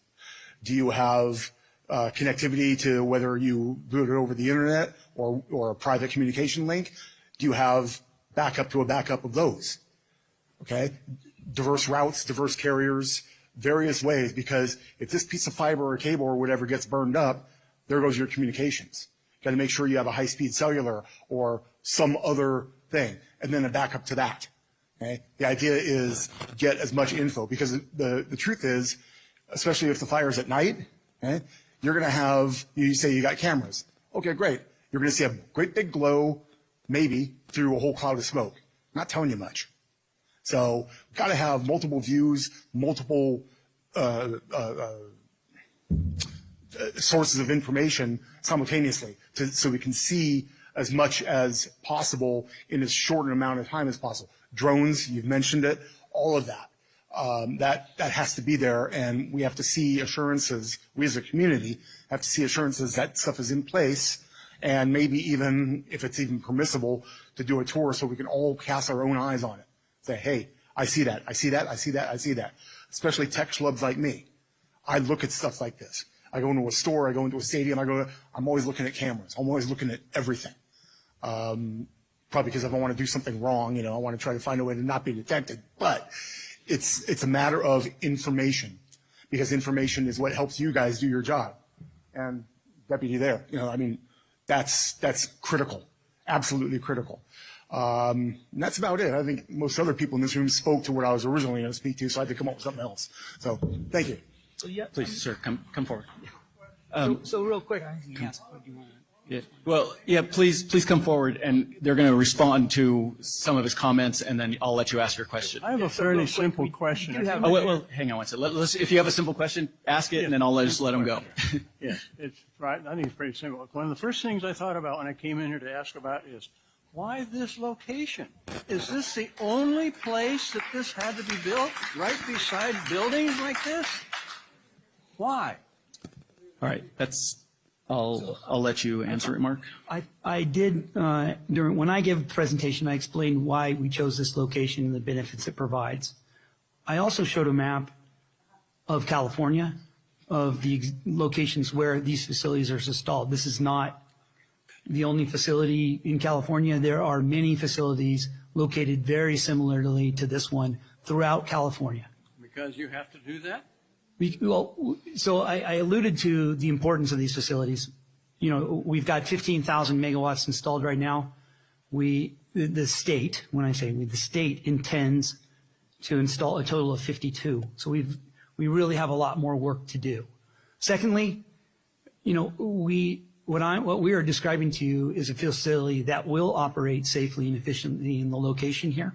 Do you have connectivity to whether you do it over the internet or a private communication link? Do you have backup to a backup of those? Okay. Diverse routes, diverse carriers, various ways, because if this piece of fiber or cable or whatever gets burned up, there goes your communications. Got to make sure you have a high-speed cellular or some other thing, and then a backup to that. Okay? The idea is get as much info, because the truth is, especially if the fire's at night, okay, you're going to have, you say you got cameras. Okay, great. You're going to see a great big glow, maybe, through a whole cloud of smoke. Not telling you much. So we've got to have multiple views, multiple sources of information simultaneously, so we can see as much as possible in as short an amount of time as possible. Drones, you've mentioned it, all of that. That has to be there, and we have to see assurances, we as a community have to see assurances that stuff is in place, and maybe even, if it's even permissible, to do a tour so we can all cast our own eyes on it. Say, hey, I see that, I see that, I see that, I see that. Especially tech schlubs like me. I look at stuff like this. I go into a store, I go into a stadium, I'm always looking at cameras. I'm always looking at everything. Probably because if I want to do something wrong, I want to try to find a way to not be detected. But it's a matter of information, because information is what helps you guys do your job. And deputy there, that's critical, absolutely critical. And that's about it. I think most other people in this room spoke to what I was originally going to speak to, so I had to come up with something else. So thank you. So, yeah, Please, sir, come forward. so real quick, yes, what do you want? Yeah. Well, yeah, please come forward, and they're going to respond to some of his comments, and then I'll let you ask your question. I have a fairly simple question. Oh, well, hang on one second. If you have a simple question, ask it, and then I'll just let him go. Yes, it's right. I think it's pretty simple. One of the first things I thought about when I came in here to ask about is, why this location? Is this the only place that this had to be built, right beside buildings like this? Why? All right, I'll let you answer it, Mark. I did, when I gave a presentation, I explained why we chose this location and the benefits it provides. I also showed a map of California, of the locations where these facilities are installed. This is not the only facility in California. There are many facilities located very similarly to this one throughout California. Because you have to do that? So I alluded to the importance of these facilities. We've got 15,000 megawatts installed right now. The state, when I say the state intends to install a total of 52. So we really have a lot more work to do. Secondly, what we are describing to you is a facility that will operate safely and efficiently in the location here.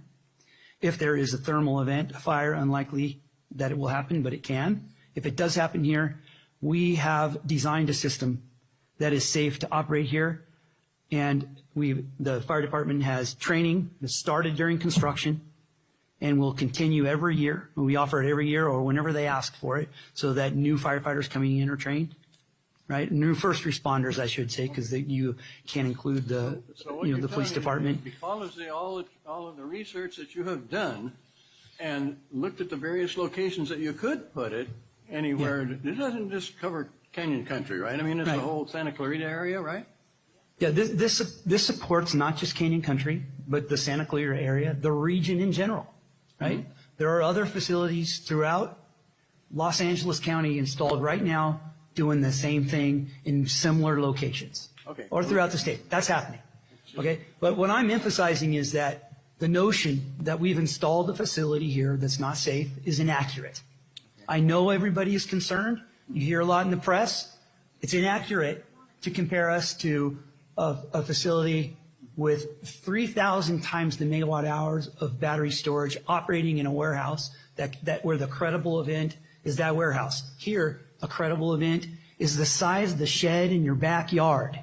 If there is a thermal event, a fire, unlikely that it will happen, but it can. If it does happen here, we have designed a system that is safe to operate here. And the fire department has training that started during construction and will continue every year. We offer it every year or whenever they ask for it, so that new firefighters coming in are trained, right? New first responders, I should say, because you can't include the police department. Because all of the research that you have done and looked at the various locations that you could put it anywhere, it doesn't just cover Canyon Country, right? I mean, it's the whole Santa Clarita area, right? Yeah, this supports not just Canyon Country, but the Santa Clarita area, the region in general, right? Mm-hmm. There are other facilities throughout Los Angeles County installed right now doing the same thing in similar locations. Okay. Or throughout the state. That's happening. Okay? But what I'm emphasizing is that the notion that we've installed a facility here that's not safe is inaccurate. I know everybody is concerned. You hear a lot in the press. It's inaccurate to compare us to a facility with 3,000 times the megawatt hours of battery storage operating in a warehouse that where the credible event is that warehouse. Here, a credible event is the size of the shed in your backyard.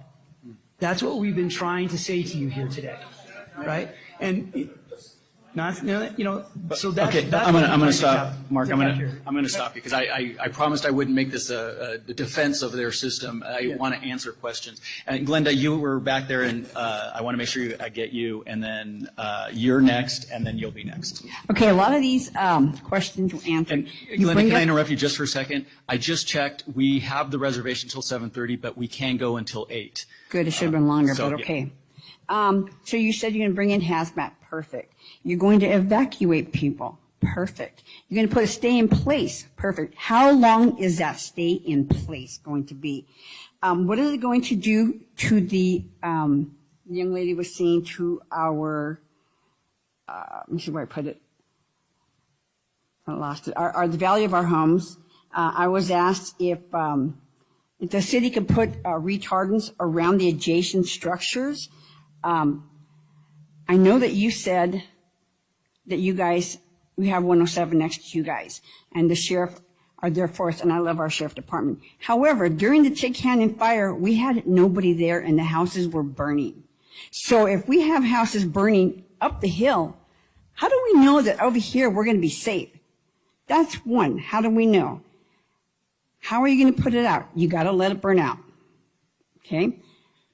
That's what we've been trying to say to you here today, right? And so that's okay. I'm going to stop, Mark. I'm going to stop you because I promised I wouldn't make this a defense of their system. I want to answer questions. And Glenda, you were back there, and I want to make sure I get you, and then you're next, and then you'll be next. Okay. A lot of these questions were answered. And Glenda, can I interrupt you just for a second? I just checked. We have the reservation until 7:30, but we can go until 8. Good. It should have been longer, but okay. So you said you're going to bring in hazmat. Perfect. You're going to evacuate people. Perfect. You're going to put a stay in place. Perfect. How long is that stay in place going to be? What are they going to do to the young lady was saying to our, let me see where I put it. I lost it. The value of our homes. I was asked if the city could put retardants around the adjacent structures. I know that you said that you guys, we have 107 next to you guys, and the sheriff are there for us, and I love our sheriff department. However, during the Tick Canyon fire, we had nobody there, and the houses were burning. So if we have houses burning up the hill, how do we know that over here we're going to be safe? That's one. How do we know? How are you going to put it out? You got to let it burn out. Okay?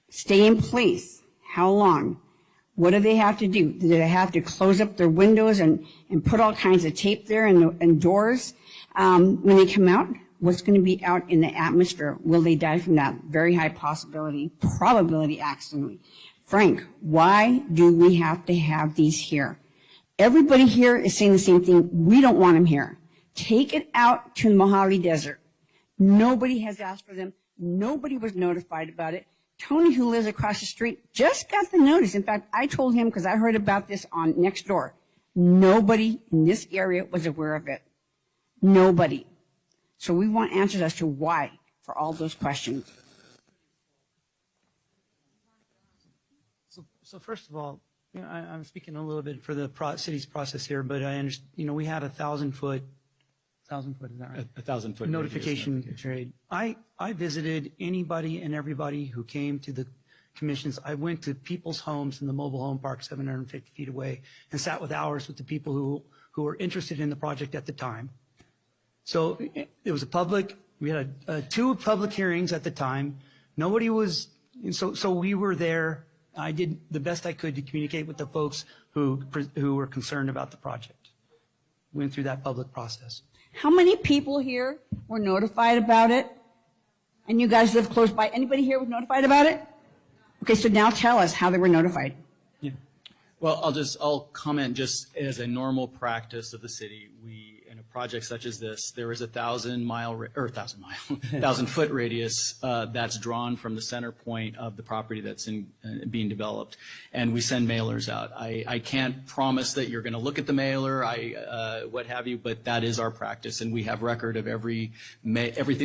Stay in place. How long? What do they have to do? Do they have to close up their windows and put all kinds of tape there and doors? When they come out, what's going to be out in the atmosphere? Will they die from that? Very high probability accidentally. Frank, why do we have to have these here? Everybody here is saying the same thing. We don't want them here. Take it out to the Mojave Desert. Nobody has asked for them. Nobody was notified about it. Tony, who lives across the street, just got the notice. In fact, I told him because I heard about this on next door. Nobody in this area was aware of it. Nobody. So we want answers as to why for all those questions. So first of all, you know, I'm speaking a little bit for the city's process here, but I understand, you know, we had 1,000 foot, is that right? 1,000 foot notification period. I visited anybody and everybody who came to the commissions. I went to people's homes in the mobile home park 750 feet away and sat with hours with the people who were interested in the project at the time. So it was we had 2 public hearings at the time. Nobody was, so we were there. I did the best I could to communicate with the folks who were concerned about the project. Went through that public process. How many people here were notified about it? And you guys live close by. Anybody here was notified about it? Okay, so now tell us how they were notified. Yeah. Well, I'll comment just as a normal practice of the city. In a project such as this, there is 1,000 foot radius that's drawn from the center point of the property that's being developed, and we send mailers out. I can't promise that you're going to look at the mailer, what have you, but that is our practice, and we have record of everything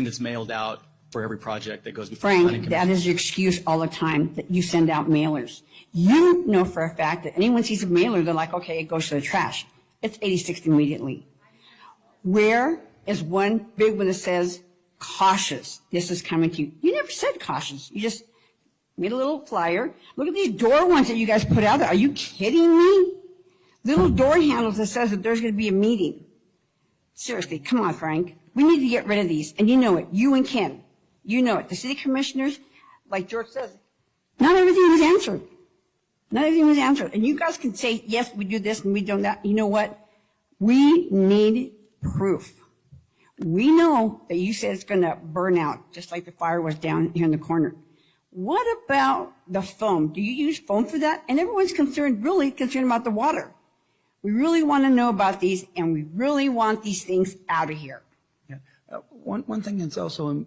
that's mailed out for every project that goes before the planning Frank, commission. that is your excuse all the time that you send out mailers. You know for a fact that anyone sees a mailer, they're like, okay, it goes to the trash. It's 86th immediately. Where is one big one that says cautious? This is coming to you. You never said cautious. You just made a little flyer. Look at these door ones that you guys put out there. Are you kidding me? Little door handles that says that there's going to be a meeting. Seriously, come on, Frank. We need to get rid of these, and you know it. You and Ken. You know it. The city commissioners, like George says, not everything was answered. Not everything was answered. And you guys can say, yes, we do this and we do that. You know what? We need proof. We know that you said it's going to burn out, just like the fire was down here in the corner. What about the foam? Do you use foam for that? And everyone's really concerned about the water. We really want to know about these, and we really want these things out of here. Yeah. One thing that's also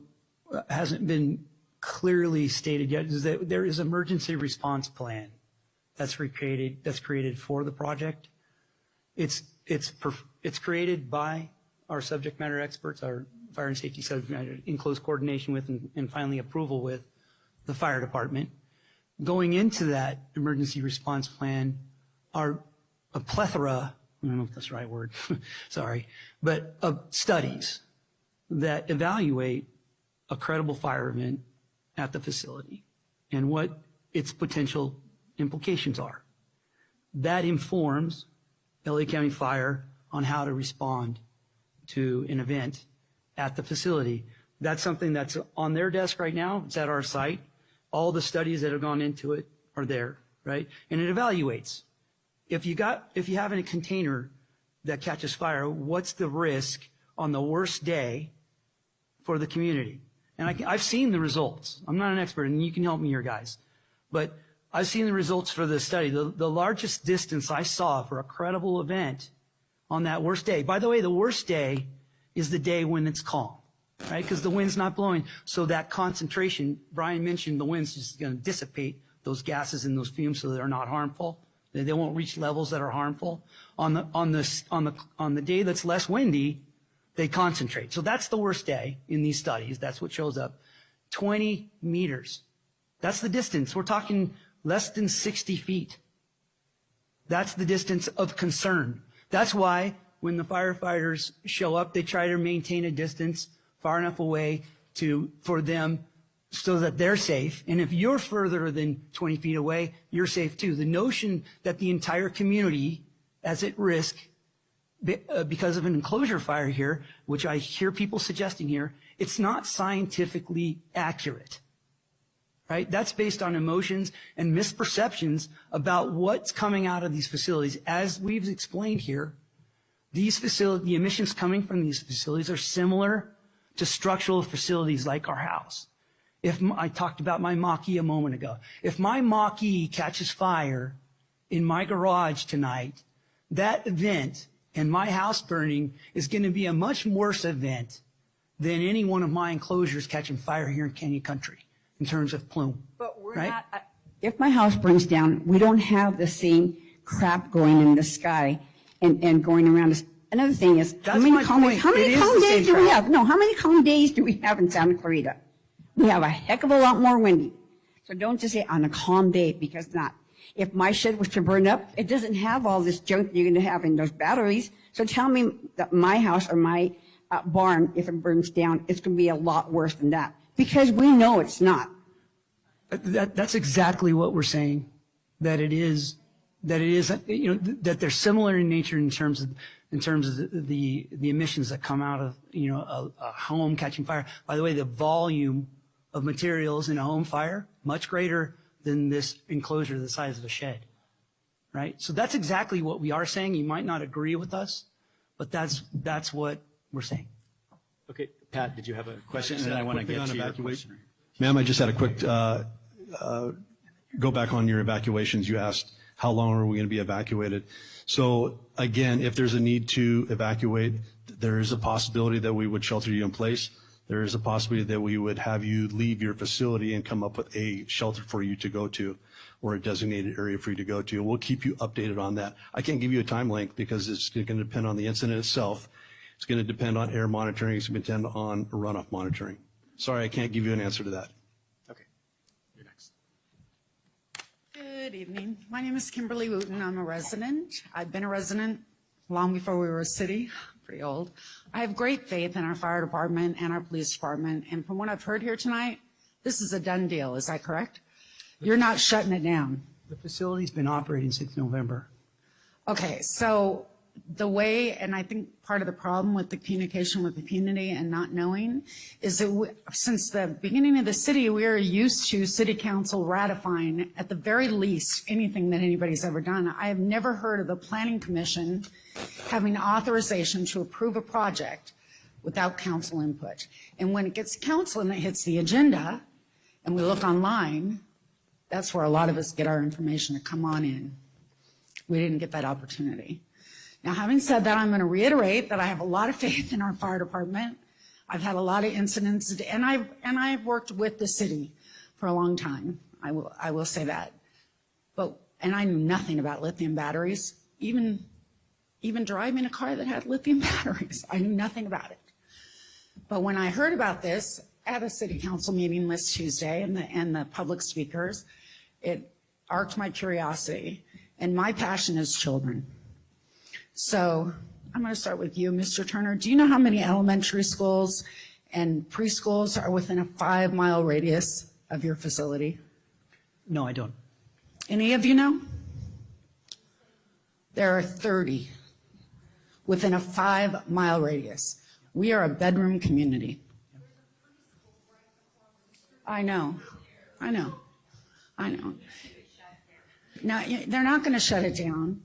hasn't been clearly stated yet is that there is emergency response plan that's created for the project. It's created by our subject matter experts, our fire and safety subject matter, in close coordination with and finally approval with the fire department. Going into that emergency response plan are a plethora, I don't know if that's the right word, sorry, but of studies that evaluate a credible fire event at the facility and what its potential implications are. That informs LA County Fire on how to respond to an event at the facility. That's something that's on their desk right now. It's at our site. All the studies that have gone into it are there, right? And it evaluates. If you have a container that catches fire, what's the risk on the worst day for the community? And I've seen the results. I'm not an expert, and you can help me here, guys. But I've seen the results for the study. The largest distance I saw for a credible event on that worst day. By the way, the worst day is the day when it's calm, right? Because the wind's not blowing. So that concentration, Brian mentioned the wind's just going to dissipate those gases and those fumes so they're not harmful. They won't reach levels that are harmful. On the day that's less windy, they concentrate. So that's the worst day in these studies. That's what shows up. 20 meters. That's the distance. We're talking less than 60 feet. That's the distance of concern. That's why when the firefighters show up, they try to maintain a distance far enough away for them so that they're safe. And if you're further than 20 feet away, you're safe too. The notion that the entire community is at risk because of an enclosure fire here, which I hear people suggesting here, it's not scientifically accurate. Right? That's based on emotions and misperceptions about what's coming out of these facilities. As we've explained here, the emissions coming from these facilities are similar to structural facilities like our house. I talked about my Mach-E a moment ago. If my Mach-E catches fire in my garage tonight, that event and my house burning is going to be a much worse event than any one of my enclosures catching fire here in Canyon Country in terms of plume. But we're right? not, if my house burns down, we don't have the same crap going in the sky and going around us. Another thing is, how many calm days do we have? No, how many calm days do we have in Santa Clarita? We have a heck of a lot more windy. So don't just say on a calm day, because not. If my shed was to burn up, it doesn't have all this junk you're going to have in those batteries. So tell me that my house or my barn, if it burns down, it's going to be a lot worse than that. Because we know it's not. That's exactly what we're saying. That it is, that they're similar in nature in terms of the emissions that come out of, a home catching fire. By the way, the volume of materials in a home fire, much greater than this enclosure the size of a shed, right? So that's exactly what we are saying. You might not agree with us, but that's what we're saying. Okay, Pat, did you have a question? And then I want to get to your question. Ma'am, I just had a quick, go back on your evacuations. You asked how long are we going to be evacuated? So again, if there's a need to evacuate, there is a possibility that we would shelter you in place. There is a possibility that we would have you leave your facility and come up with a shelter for you to go to or a designated area for you to go to. We'll keep you updated on that. I can't give you a time length because it's going to depend on the incident itself. It's going to depend on air monitoring. It's going to depend on runoff monitoring. Sorry, I can't give you an answer to that. Okay, you're next. Good evening. My name is Kimberly Wooten. I'm a resident. I've been a resident long before we were a city, pretty old. I have great faith in our fire department and our police department. And from what I've heard here tonight, this is a done deal. Is that correct? You're not shutting it down. The facility's been operating since November. Okay, so the way, and I think part of the problem with the communication with the community and not knowing is that since the beginning of the city, we are used to city council ratifying at the very least anything that anybody's ever done. I have never heard of the planning commission having authorization to approve a project without council input. And when it gets council and it hits the agenda and we look online, that's where a lot of us get our information to come on in. We didn't get that opportunity. Now, having said that, I'm going to reiterate that I have a lot of faith in our fire department. I've had a lot of incidents, and I've worked with the city for a long time. I will say that. And I knew nothing about lithium batteries, even driving a car that had lithium batteries. I knew nothing about it. But when I heard about this at a city council meeting this Tuesday and the public speakers, it arced my curiosity. And my passion is children. So I'm going to start with you, Mr. Turner. Do you know how many elementary schools and preschools are within a 5-mile radius of your facility? No, I don't. Any of you know? There are 30 within a 5-mile radius. We are a bedroom community. I know. Now, they're not going to shut it down,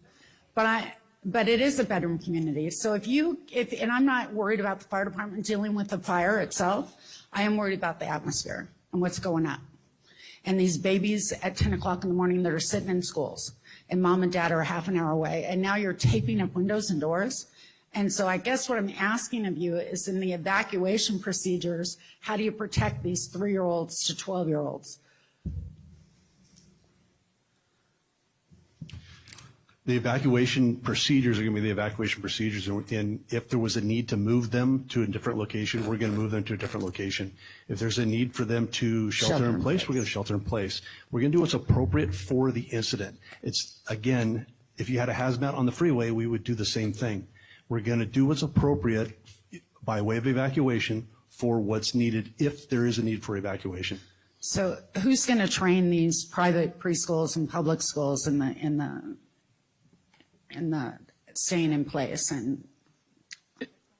but it is a bedroom community. So and I'm not worried about the fire department dealing with the fire itself. I am worried about the atmosphere and what's going up. and these babies at 10 o'clock in the morning that are sitting in schools, and mom and dad are half an hour away, and now you're taping up windows and doors. And so I guess what I'm asking of you is, in the evacuation procedures, how do you protect these 3-year-olds to 12-year-olds? The evacuation procedures are going to be the evacuation procedures, and if there was a need to move them to a different location, we're going to move them to a different location. If there's a need for them to shelter in place, we're going to shelter in place. We're going to do what's appropriate for the incident. It's, again, if you had a hazmat on the freeway, we would do the same thing. We're going to do what's appropriate by way of evacuation for what's needed if there is a need for evacuation. So who's going to train these private preschools and public schools in the staying in place? And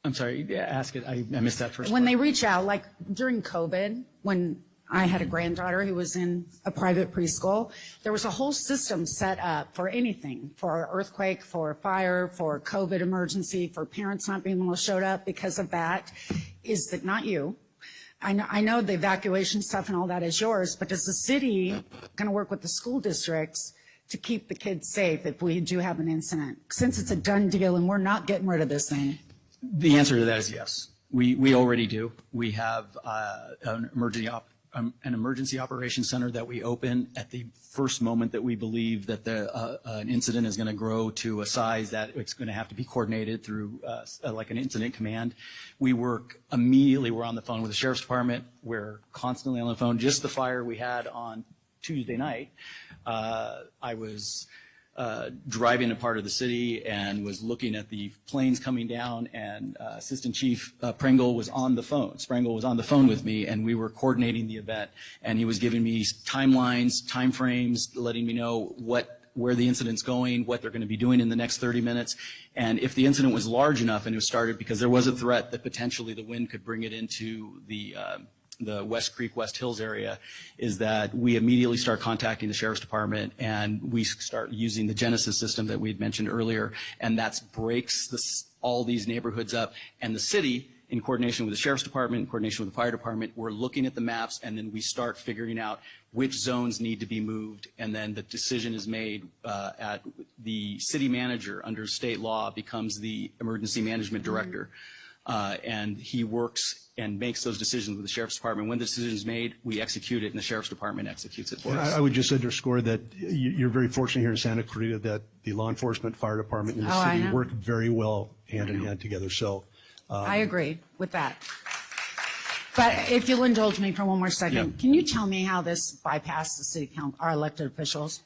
I'm sorry, ask it. I missed that first when part. they reach out, like during COVID, when I had a granddaughter who was in a private preschool, there was a whole system set up for anything, for earthquake, for fire, for COVID emergency, for parents not being able to show up because of that. Is that not you? I know the evacuation stuff and all that is yours, but is the city going to work with the school districts to keep the kids safe if we do have an incident? Since it's a done deal and we're not getting rid of this thing. The answer to that is yes. We already do. We have an emergency operations center that we open at the first moment that we believe that an incident is going to grow to a size that it's going to have to be coordinated through like an incident command. We work immediately. We're on the phone with the sheriff's department. We're constantly on the phone. Just the fire we had on Tuesday night, I was driving a part of the city and was looking at the planes coming down, and Assistant Chief Sprengel was on the phone with me, and we were coordinating the event, and he was giving me timelines, timeframes, letting me know where the incident's going, what they're going to be doing in the next 30 minutes. And if the incident was large enough and it was started because there was a threat that potentially the wind could bring it into the West Creek, West Hills area, is that we immediately start contacting the sheriff's department, and we start using the Genesis system that we had mentioned earlier, and that breaks all these neighborhoods up. And the city, in coordination with the sheriff's department, in coordination with the fire department, we're looking at the maps, and then we start figuring out which zones need to be moved, and then the decision is made at the city manager under state law becomes the emergency management director, and he works and makes those decisions with the sheriff's department. When the decision is made, we execute it, and the sheriff's department executes it for us. I would just underscore that you're very fortunate here in Santa Clarita that the law enforcement, fire department, and the city work very well hand in hand together. So I agree with that. But if you'll indulge me for one more second, Can you tell me how this bypassed the city council, our elected officials?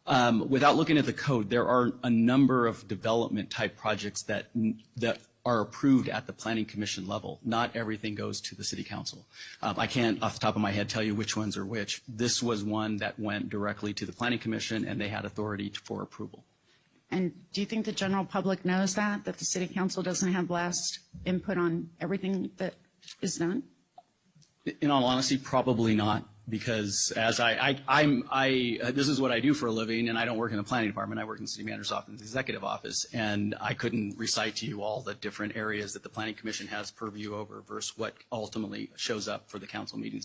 Without looking at the code, there are a number of development type projects that are approved at the planning commission level. Not everything goes to the city council. I can't off the top of my head tell you which ones are which. This was one that went directly to the planning commission, and they had authority for approval. And do you think the general public knows that the city council doesn't have last input on everything that is done? In all honesty, probably not, because as this is what I do for a living, and I don't work in the planning department. I work in the city manager's office, the executive office, and I couldn't recite to you all the different areas that the planning commission has purview over versus what ultimately shows up for the council meetings,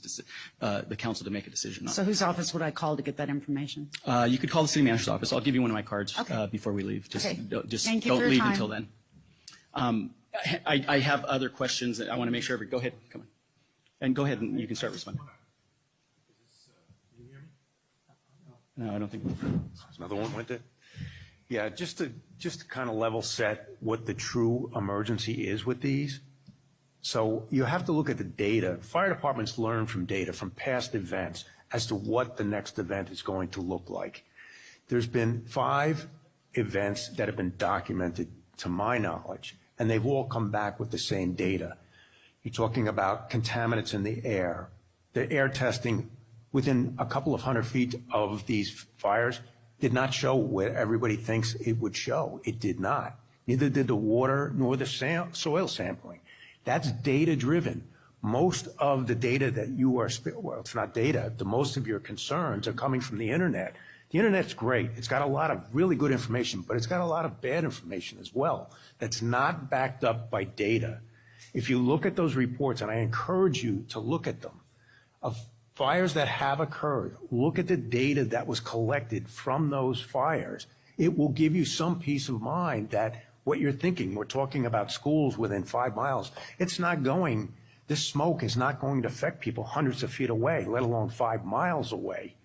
the council to make a decision on. So whose office would I call to get that information? You could call the city manager's office. I'll give you one of my cards before we leave. Just Thank you don't for your leave time. until then. I have other questions that I want to make sure. Go ahead, come on, and go ahead and you can start responding. No, I don't think. Another one went there? Yeah, just to kind of level set what the true emergency is with these. So you have to look at the data. Fire departments learn from data from past events as to what the next event is going to look like. There's been 5 events that have been documented to my knowledge, and they've all come back with the same data. You're talking about contaminants in the air. The air testing within a couple of 100 feet of these fires did not show what everybody thinks it would show. It did not. Neither did the water nor the soil sampling. That's data-driven. Most of the data that you are, well, it's not data, most of your concerns are coming from the internet. The internet's great. It's got a lot of really good information, but it's got a lot of bad information as well that's not backed up by data. If you look at those reports, and I encourage you to look at them, of Fires that have occurred, look at the data that was collected from those fires. It will give you some peace of mind that what you're thinking, we're talking about schools within 5 miles, this smoke is not going to affect people hundreds of feet away, let alone 5 miles away.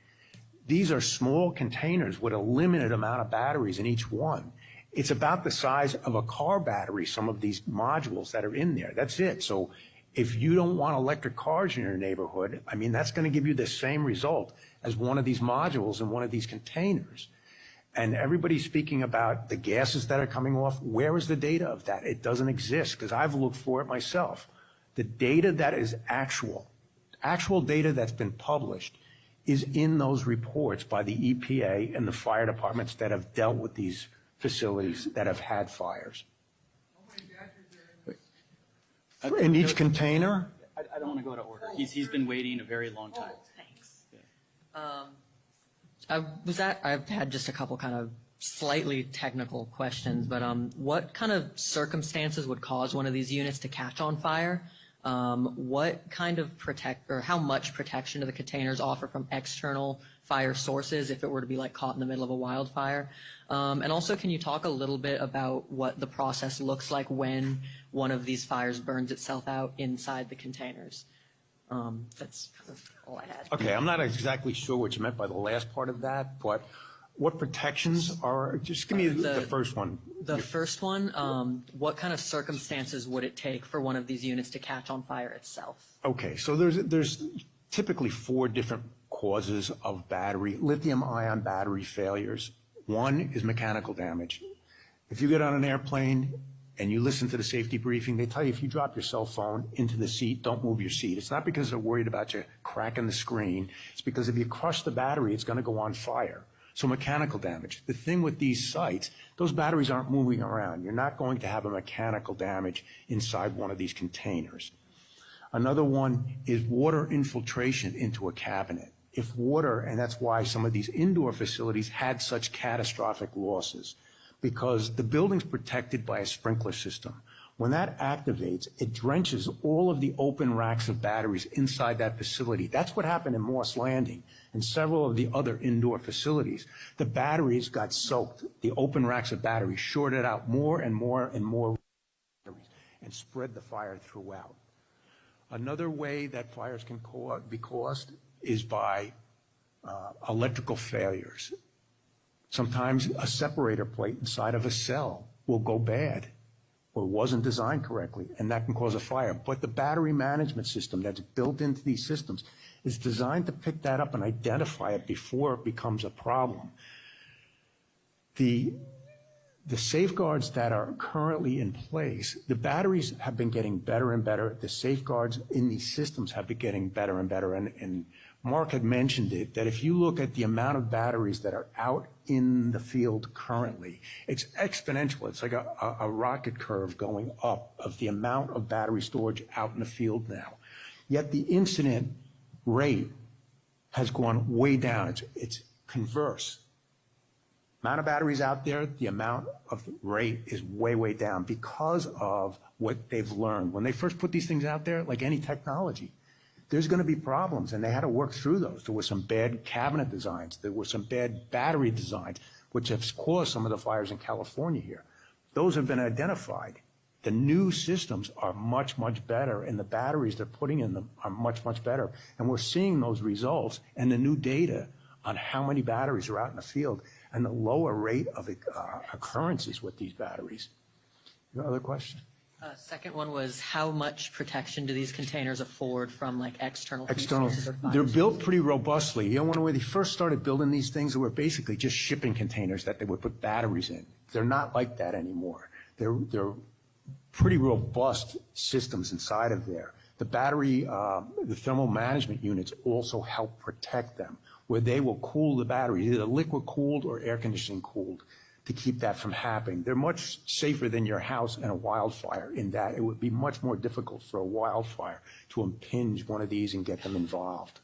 These are small containers with a limited amount of batteries in each one. It's about the size of a car battery, some of these modules that are in there. That's it. So if you don't want electric cars in your neighborhood, I mean, that's going to give you the same result as one of these modules in one of these containers. And everybody's speaking about the gases that are coming off. Where is the data of that? It doesn't exist because I've looked for it myself. The data that is actual data that's been published is in those reports by the EPA and the fire departments that have dealt with these facilities that have had fires. In each container? I don't want to go out of order. He's been waiting a very long time. I've had just a couple kind of slightly technical questions, but what kind of circumstances would cause one of these units to catch on fire? What kind of how much protection do the containers offer from external fire sources if it were to be like caught in the middle of a wildfire? And also, can you talk a little bit about what the process looks like when one of these fires burns itself out inside the containers? That's kind of all I had. Okay, I'm not exactly sure what you meant by the last part of that, but what protections are, just give me the first one. The first one, what kind of circumstances would it take for one of these units to catch on fire itself? Okay, so there's typically 4 different causes of lithium-ion battery failures. One is mechanical damage. If you get on an airplane and you listen to the safety briefing, they tell you if you drop your cell phone into the seat, don't move your seat. It's not because they're worried about you cracking the screen. It's because if you crush the battery, it's going to go on fire. So mechanical damage. The thing with these sites, those batteries aren't moving around. You're not going to have a mechanical damage inside one of these containers. Another one is water infiltration into a cabinet. If water, and that's why some of these indoor facilities had such catastrophic losses, because the building's protected by a sprinkler system. When that activates, it drenches all of the open racks of batteries inside that facility. That's what happened in Moss Landing and several of the other indoor facilities. The batteries got soaked. The open racks of batteries shorted out more and more and more batteries and spread the fire throughout. Another way that fires can be caused is by electrical failures. Sometimes a separator plate inside of a cell will go bad or wasn't designed correctly, and that can cause a fire. But the battery management system that's built into these systems is designed to pick that up and identify it before it becomes a problem. The safeguards that are currently in place, the batteries have been getting better and better. The safeguards in these systems have been getting better and better. And Mark had mentioned it, that if you look at the amount of batteries that are out in the field currently, it's exponential. It's like a rocket curve going up of the amount of battery storage out in the field now. Yet the incident rate has gone way down. It's converse. Amount of batteries out there, the amount of rate is way, way down because of what they've learned. When they first put these things out there, like any technology, there's going to be problems, and they had to work through those. There were some bad cabinet designs. There were some bad battery designs, which have caused some of the fires in California here. Those have been identified. The new systems are much, much better, and the batteries they're putting in them are much, much better. And we're seeing those results and the new data on how many batteries are out in the field and the lower rate of occurrences with these batteries. Your other question? Second one was, how much protection do these containers afford from like external External. sources or fires? They're built pretty robustly. You know, when they first started building these things, they were basically just shipping containers that they would put batteries in. They're not like that anymore. They're pretty robust systems inside of there. The battery, the thermal management units also help protect them, where they will cool the battery, either liquid cooled or air conditioning cooled, to keep that from happening. They're much safer than your house in a wildfire in that it would be much more difficult for a wildfire to impinge one of these and get them involved.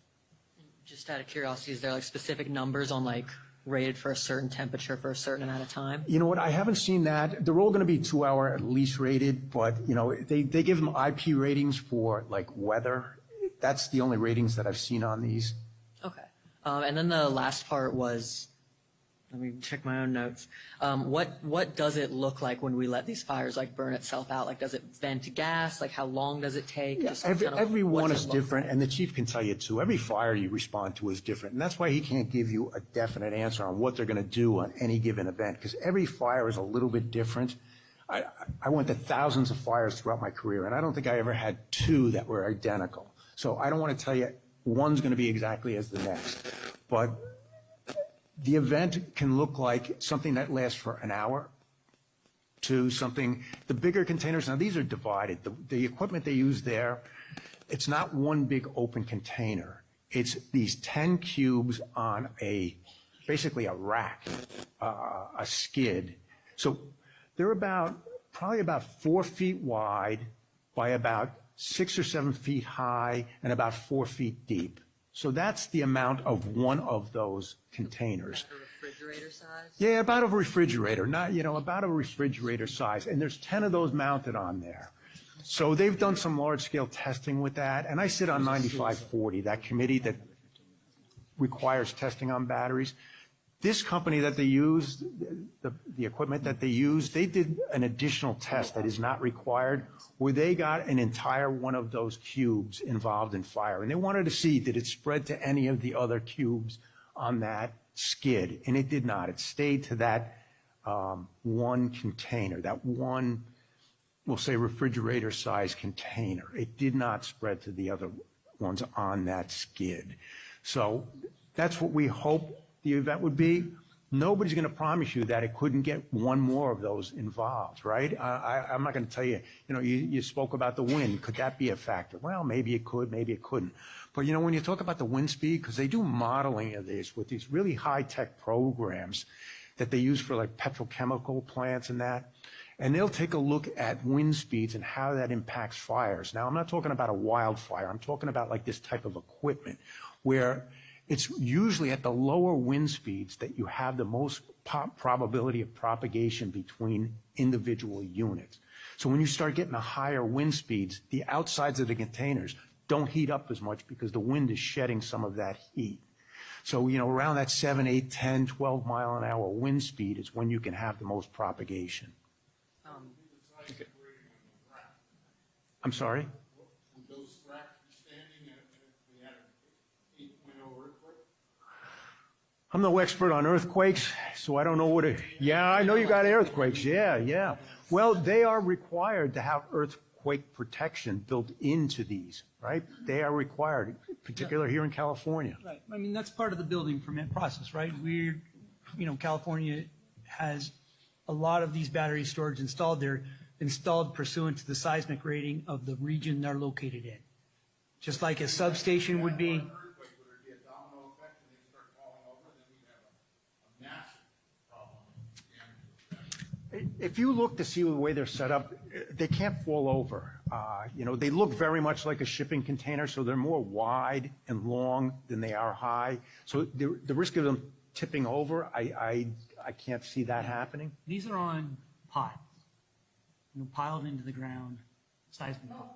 Just out of curiosity, is there like specific numbers on like rated for a certain temperature for a certain amount of time? You know what, I haven't seen that. They're all going to be 2-hour at least rated, but you know, they give them IP ratings for like weather. that's the only ratings that I've seen on these. Okay. And then the last part was, let me check my own notes. What does it look like when we let these fires like burn itself out? Like, does it vent gas? Like, how long does it take? Just kind of Every what one does is it look different, and the chief can tell you too. Every fire you respond to is different, and that's why he can't give you a definite answer on what they're going to do on any given event, because every fire is a little bit different. I went to thousands of fires throughout my career, and I don't think I ever had two that were identical. So I don't want to tell you one's going to be exactly as the next, but the event can look like something that lasts for an hour to something, the bigger containers, now these are divided. The equipment they use there, it's not one big open container. It's these 10 cubes on basically a rack, a skid. So they're probably about 4 feet wide by about 6 or 7 feet high and about 4 feet deep. So that's the amount of one of those containers. Like a refrigerator size? Yeah, about a refrigerator, about a refrigerator size. And there's 10 of those mounted on there. So they've done some large-scale testing with that. And I sit on 9540, that committee that requires testing on batteries. This company that they used, the equipment that they used, they did an additional test that is not required, where they got an entire one of those cubes involved in fire. And they wanted to see, did it spread to any of the other cubes on that skid? And it did not. It stayed to that one container, that one, we'll say, refrigerator-sized container. It did not spread to the other ones on that skid. So that's what we hope the event would be. Nobody's going to promise you that it couldn't get one more of those involved, right? I'm not going to tell you, you spoke about the wind. Could that be a factor? Well, maybe it could, maybe it couldn't. But, when you talk about the wind speed, because they do modeling of this with these really high-tech programs that they use for like petrochemical plants and that, and they'll take a look at wind speeds and how that impacts fires. Now, I'm not talking about a wildfire. I'm talking about like this type of equipment where it's usually at the lower wind speeds that you have the most probability of propagation between individual units. So when you start getting the higher wind speeds, the outsides of the containers don't heat up as much because the wind is shedding some of that heat. So, around that 7, 8, 10, 12 mile an hour wind speed is when you can have the most propagation. I'm sorry? I'm no expert on earthquakes, so I don't know yeah, I know you got earthquakes, yeah. Well, they are required to have earthquake protection built into these, right? They are required, particularly here in California. Right. I mean, that's part of the building permit process, right? California has a lot of these battery storage installed. They're installed pursuant to the seismic rating of the region they're located in. Just like a substation would be. If you look to see the way they're set up, they can't fall over. They look very much like a shipping container, so they're more wide and long than they are high. So the risk of them tipping over, I can't see that happening. These are on piles, piled into the ground, seismic piles.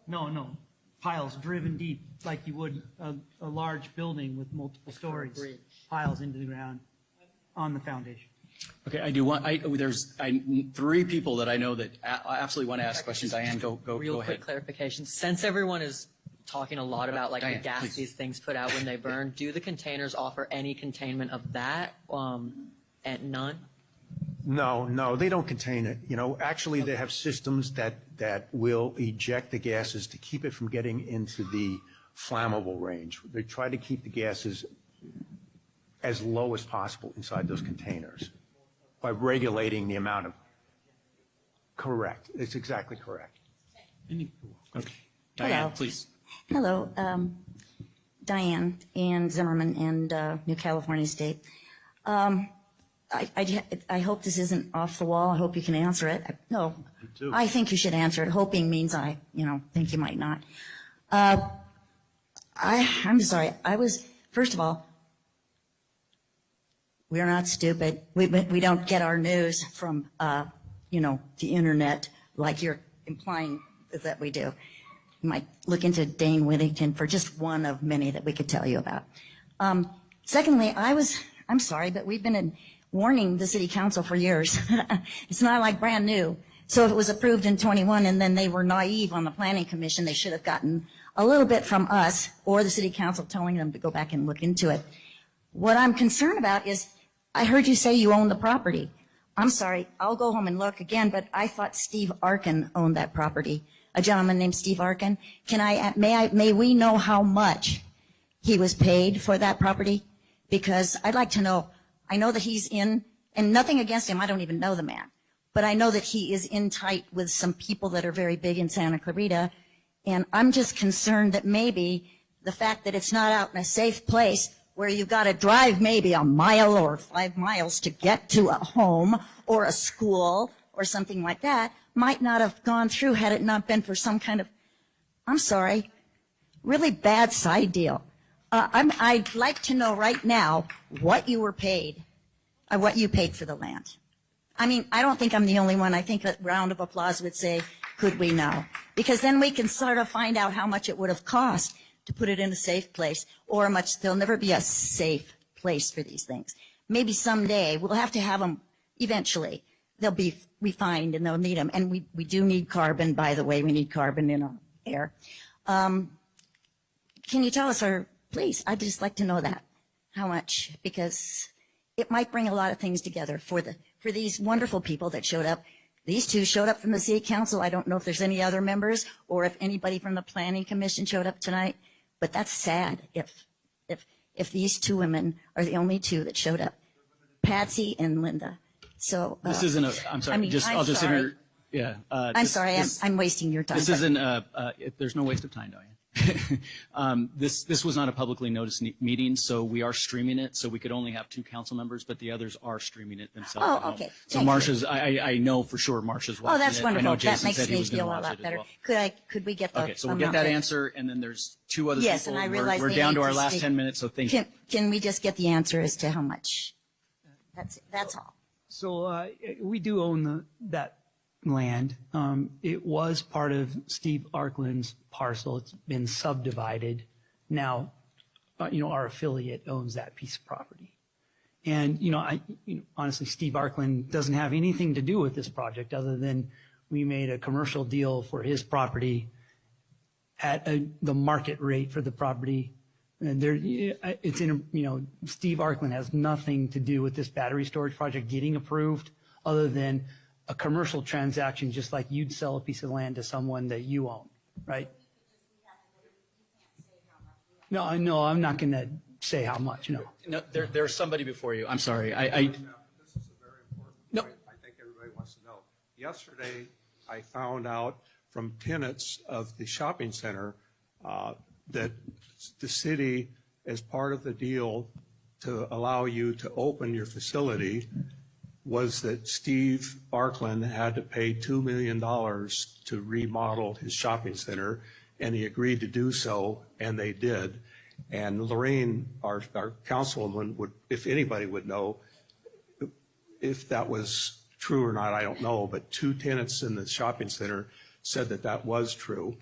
No, piles driven deep like you would a large building with multiple stories. Piles into the ground on the foundation. Okay, I do want, there's 3 people that I know that absolutely want to ask questions. Diane, go Real ahead. quick clarification. Since everyone is talking a lot about like Diane, the gas please. these things put out when they burn, do the containers offer any containment of that? And none? No, they don't contain it. Actually, they have systems that will eject the gases to keep it from getting into the flammable range. They try to keep the gases as low as possible inside those containers by regulating the amount of. Correct. It's exactly correct. Okay. Diane, Hello. please. Hello, Diane and Zimmerman and New California State. I hope this isn't off the wall. I hope you can answer it. No, I think you should answer it. Hoping means I think you might not. I'm sorry. First of all, we're not stupid. We don't get our news from, the internet like you're implying that we do. you might look into Dane Whittington for just one of many that we could tell you about. Secondly, I'm sorry, but we've been warning the city council for years. It's not like brand new. So if it was approved in 21 and then they were naive on the planning commission, they should have gotten a little bit from us or the city council telling them to go back and look into it. What I'm concerned about is, I heard you say you own the property. I'm sorry, I'll go home and look again, but I thought Steve Arkin owned that property. A gentleman named Steve Arkin. May we know how much he was paid for that property? Because I'd like to know. I know that he's in, and nothing against him, I don't even know the man, but I know that he is in tight with some people that are very big in Santa Clarita, and I'm just concerned that maybe the fact that it's not out in a safe place where you've got to drive maybe a mile or 5 miles to get to a home or a school or something like that might not have gone through had it not been for some kind of, I'm sorry, really bad side deal. I'd like to know right now what you were paid, what you paid for the land. I mean, I don't think I'm the only one. I think a round of applause would say, could we know? Because then we can sort of find out how much it would have cost to put it in a safe place, or there'll never be a safe place for these things. Maybe someday we'll have to have them eventually. They'll be refined and they'll need them. And we do need carbon, by the way. We need carbon in our air. Can you tell us, or please, I'd just like to know that, how much, because it might bring a lot of things together for these wonderful people that showed up. These two showed up from the city council. I don't know if there's any other members or if anybody from the planning commission showed up tonight, but that's sad if these two women are the only two that showed up, Patsy and Linda. So this isn't a. I'm sorry. I mean, I'll just sorry. Yeah. I'm sorry. I'm wasting your time. This isn't. There's no waste of time, Diane. This was not a publicly noticed meeting, so we are streaming it. So we could only have 2 council members, but the others are streaming it themselves. at Oh, home. okay. So Marcia's. I know for sure Marcia's watching Oh, that's it. wonderful. I know That Jason makes said he me was gonna feel a watch lot it as better. well. Could we get the? Okay, so we'll get that answer, and then there's 2 other Yes, people. and I realize we're they down need to our to last speak. 10 minutes, so thank you. Can we just get the answer as to how much? That's all. So we do own that land. It was part of Steve Arkland's parcel. It's been subdivided. Now, our affiliate owns that piece of property. And, honestly, Steve Arkland doesn't have anything to do with this project other than we made a commercial deal for his property at the market rate for the property. And Steve Arkland has nothing to do with this battery storage project getting approved other than a commercial transaction, just like you'd sell a piece of land to someone that you own, right? No, I'm not going to say how much, no. No, there's somebody before you. I'm sorry. This is a very important point. I think everybody wants to know. Yesterday, I found out from tenants of the shopping center that the city, as part of the deal to allow you to open your facility, was that Steve Arkland had to pay $2 million to remodel his shopping center, and he agreed to do so, and they did. And Lorraine, our councilwoman, if anybody would know, if that was true or not, I don't know, but 2 tenants in the shopping center said that that was true.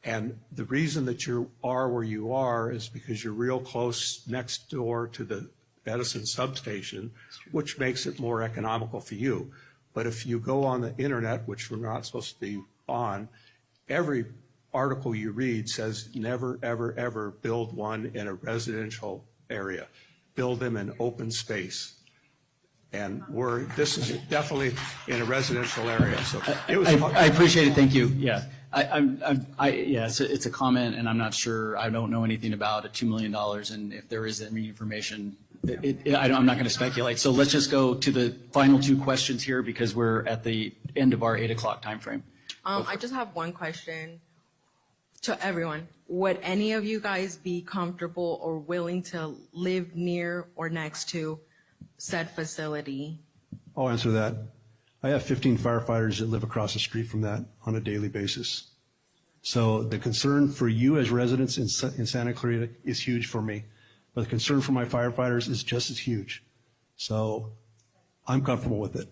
And the reason that you are where you are is because you're real close next door to the Edison substation, which makes it more economical for you. But if you go on the internet, which we're not supposed to be on, every article you read says never, ever, ever build one in a residential area. Build them in open space. And this is definitely in a residential area. So it was. I appreciate it. Thank you. Yeah. It's a comment, and I'm not sure. I don't know anything about $2 million, and if there is any information, I'm not going to speculate. So let's just go to the final 2 questions here because we're at the end of our 8 o'clock time frame. I just have one question to everyone. Would any of you guys be comfortable or willing to live near or next to said facility? I'll answer that. I have 15 firefighters that live across the street from that on a daily basis. So the concern for you as residents in Santa Clarita is huge for me, but the concern for my firefighters is just as huge. So I'm comfortable with it.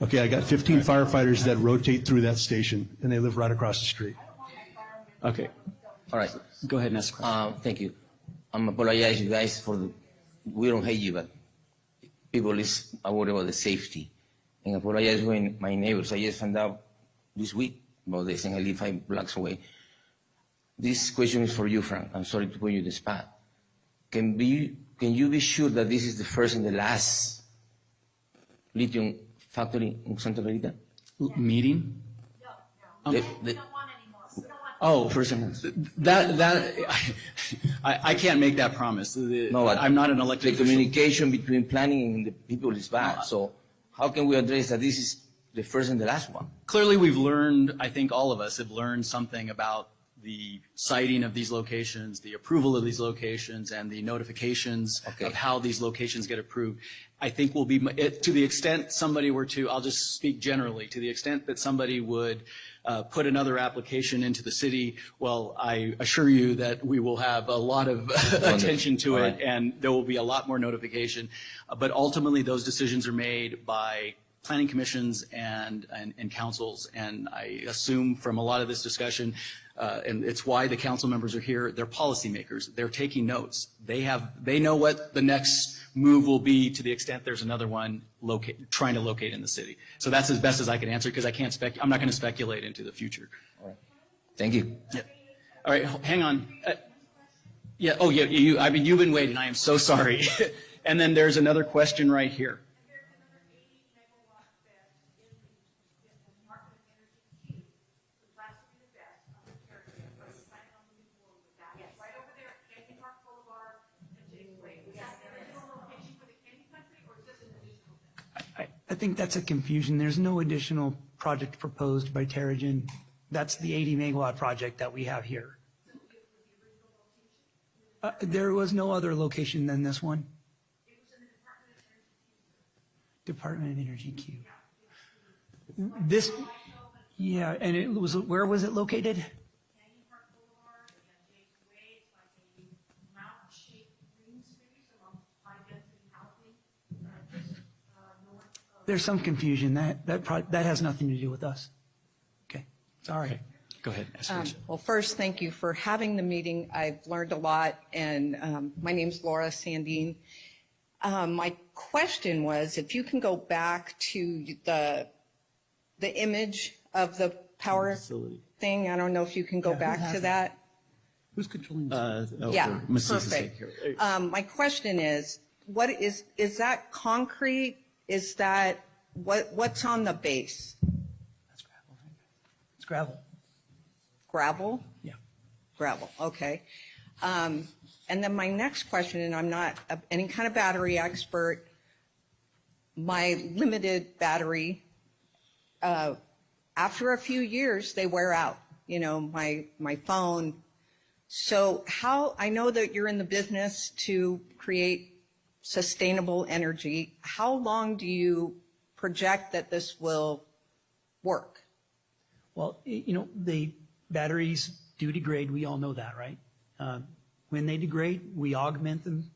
Okay, I got 15 firefighters that rotate through that station, and they live right across the street. Okay. All right. Go ahead and ask a question. Thank you. I'm apologize you guys for we don't hate you, but people is worried about the safety. And apologize when my neighbors, I just found out this week about this, and I live 5 blocks away. This question is for you, Frank. I'm sorry to put you in the spot. Can you be sure that this is the first and the last lithium factory in Santa Clarita? Meeting? Oh, first and last. I can't make that promise. No, I'm not an elected The official. communication between planning and the people is bad. So how can we address that this is the first and the last one? Clearly, we've learned, I think all of us have learned something about the siting of these locations, the approval of these locations, and the notifications of how these locations get approved. I think will be, to the extent somebody were to, I'll just speak generally, to the extent that somebody would put another application into the city, well, I assure you that we will have a lot of attention to it, and there will be a lot more notification. But ultimately, those decisions are made by planning commissions and councils, and I assume from a lot of this discussion, and it's why the council members are here, they're policymakers. They're taking notes. They know what the next move will be to the extent there's another one trying to locate in the city. So that's as best as I can answer because I'm not going to speculate into the future. All right. Thank you. Yeah. All right, hang on. Yeah. Oh, yeah. You've been waiting. I am so sorry. And then there's another question right here. I think that's a confusion. There's no additional project proposed by Terra-Gen. That's the 80 megawatt project that we have here. There was no other location than this one. Department of Energy Q. This, yeah, and it was, where was it located? There's some confusion. That has nothing to do with us. Okay, sorry. Go ahead. Well, first, thank you for having the meeting. I've learned a lot, and my name's Laura Sandine. My question was, if you can go back to the image of the power thing, I don't know if you can go back to that. Who's controlling Yeah, perfect. My question is, what is that concrete? Is that, what's on the base? That's gravel. It's gravel. Gravel? Yeah. Gravel, okay. And then my next question, and I'm not any kind of battery expert, my limited battery, after a few years, they wear out, my phone. So I know that you're in the business to create sustainable energy. How long do you project that this will work? Well, the batteries do degrade. We all know that, right? When they degrade, we augment them,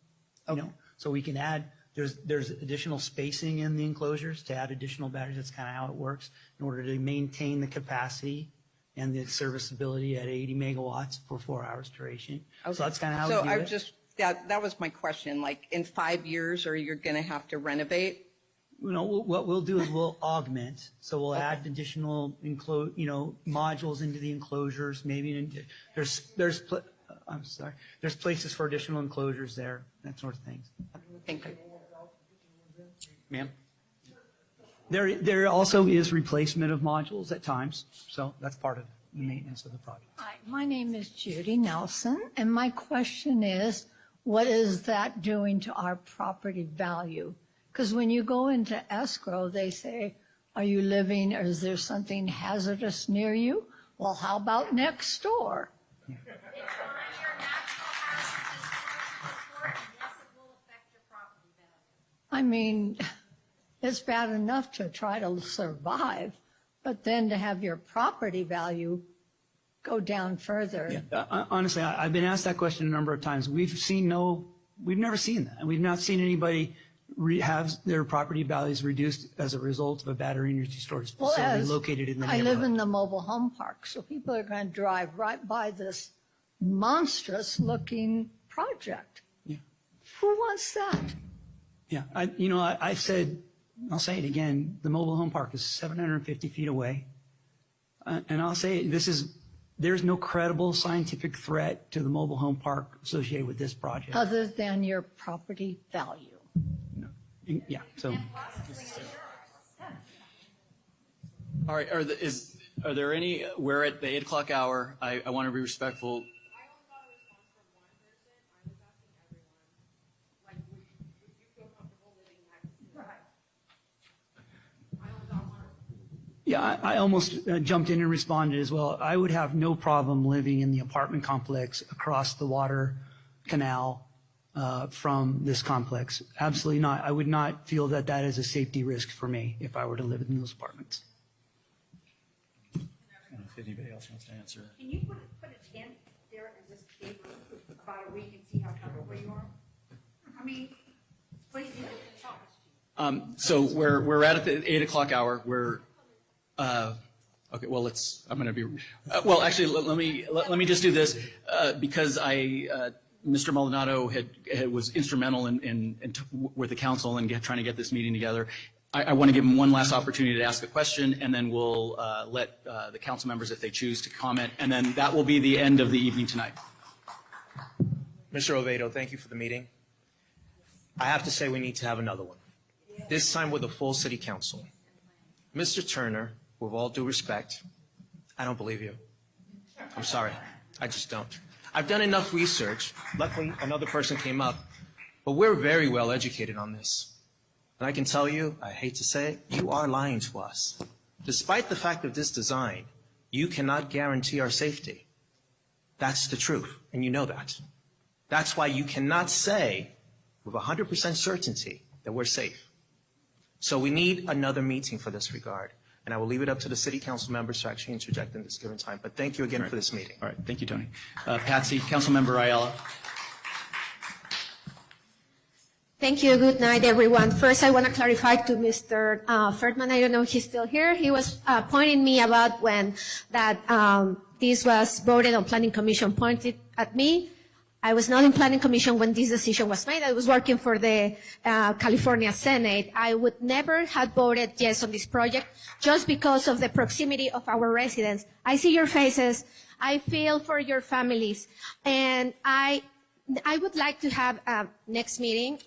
so we can add, there's additional spacing in the enclosures to add additional batteries. That's kind of how it works in order to maintain the capacity and the serviceability at 80 megawatts for 4 hours duration. Okay. So that's kind of how we do it. That was my question, like in 5 years, or you're going to have to renovate? What we'll do is we'll augment. So we'll add additional modules into the enclosures. Maybe there's places for additional enclosures there, that sort of things. Thank you. Ma'am? There also is replacement of modules at times, so that's part of the maintenance of the project. Hi, my name is Judy Nelson, and my question is, what is that doing to our property value? Because when you go into escrow, they say, are you living, or is there something hazardous near you? Well, how about next door? I mean, it's bad enough to try to survive, but then to have your property value go down further. Yeah, honestly, I've been asked that question a number of times. We've never seen that. And we've not seen anybody have their property values reduced as a result of a battery energy storage Well, facility as located in the I live neighborhood. in the mobile home park, so people are going to drive right by this monstrous-looking project. Yeah. Who wants that? Yeah, I said, I'll say it again, the mobile home park is 750 feet away. And I'll say there's no credible scientific threat to the mobile home park associated with this project. Other than your property value. Yeah, so. All right, are there any, we're at the 8 o'clock hour. I want to be respectful. Yeah, I almost jumped in and responded as well. I would have no problem living in the apartment complex across the water canal from this complex. Absolutely not. I would not feel that that is a safety risk for me if I were to live in those apartments. I don't know if anybody else wants to answer that. Can you put a tent there and just stay for about a week and see how comfortable you are? I mean, please do. So we're at the 8 o'clock hour. Okay, well, I'm going to be, well, actually, let me just do this, because Mr. Maldonado was instrumental with the council and trying to get this meeting together. I want to give him one last opportunity to ask a question, and then we'll let the council members, if they choose, to comment, and then that will be the end of the evening tonight. Mr. Oviedo, thank you for the meeting. I have to say we need to have another one, this time with a full city council. Mr. Turner, with all due respect, I don't believe you. I'm sorry. I just don't. I've done enough research. Luckily, another person came up. But we're very well educated on this. And I can tell you, I hate to say it, you are lying to us. Despite the fact of this design, you cannot guarantee our safety. That's the truth, and you know that. That's why you cannot say with 100% certainty that we're safe. So we need another meeting for this regard. And I will leave it up to the city council members to actually interject in this given time. But thank you again for this meeting. All right, thank you, Tony. Patsy, Councilmember Ayala. Thank you. Good night, everyone. First, I want to clarify to Mr. Ferdman. I don't know if he's still here. He was pointing me about when that this was voted on Planning Commission, pointed at me. I was not in Planning Commission when this decision was made. I was working for the California Senate. I would never have voted yes on this project just because of the proximity of our residents. I see your faces. I feel for your families. And I would like to have a next meeting.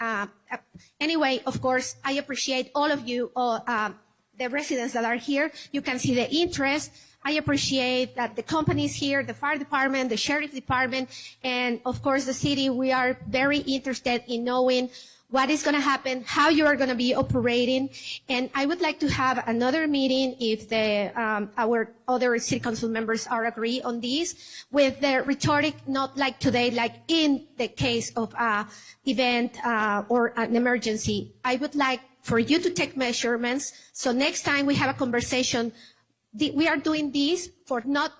Anyway, of course, I appreciate all of you, the residents that are here. You can see the interest. I appreciate that the companies here, the fire department, the sheriff department, and of course the city, we are very interested in knowing what is going to happen, how you are going to be operating. And I would like to have another meeting if our other city council members are agree on this, with the rhetoric, not like today, like in the case of an event or an emergency. I would like for you to take measurements. So next time we have a conversation, we are doing this for not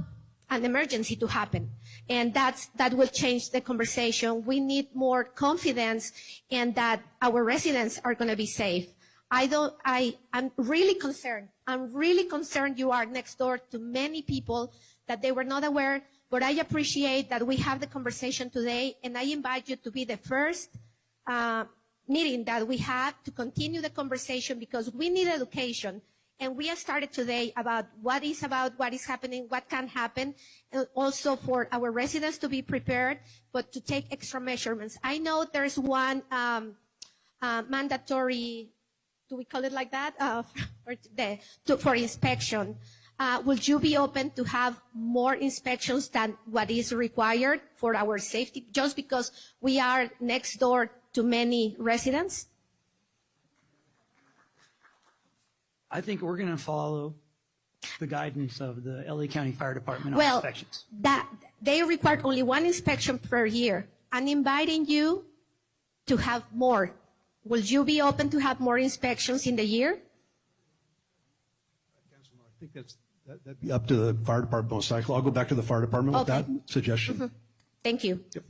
an emergency to happen. And that will change the conversation. We need more confidence in that our residents are going to be safe. I'm really concerned. I'm really concerned you are next door to many people that they were not aware, but I appreciate that we have the conversation today, and I invite you to be the first meeting that we have to continue the conversation, because we need education. And we have started today about what is happening, what can happen, and also for our residents to be prepared, but to take extra measurements. I know there's one mandatory, do we call it like that, for inspection. Would you be open to have more inspections than what is required for our safety, just because we are next door to many residents? I think we're going to follow the guidance of the LA County Fire Department on inspections. That they require only one inspection per year. I'm inviting you to have more. Will you be open to have more inspections in the year? I think that'd be up to the fire department most likely. I'll go back to the fire department with that suggestion. Thank you. Yep.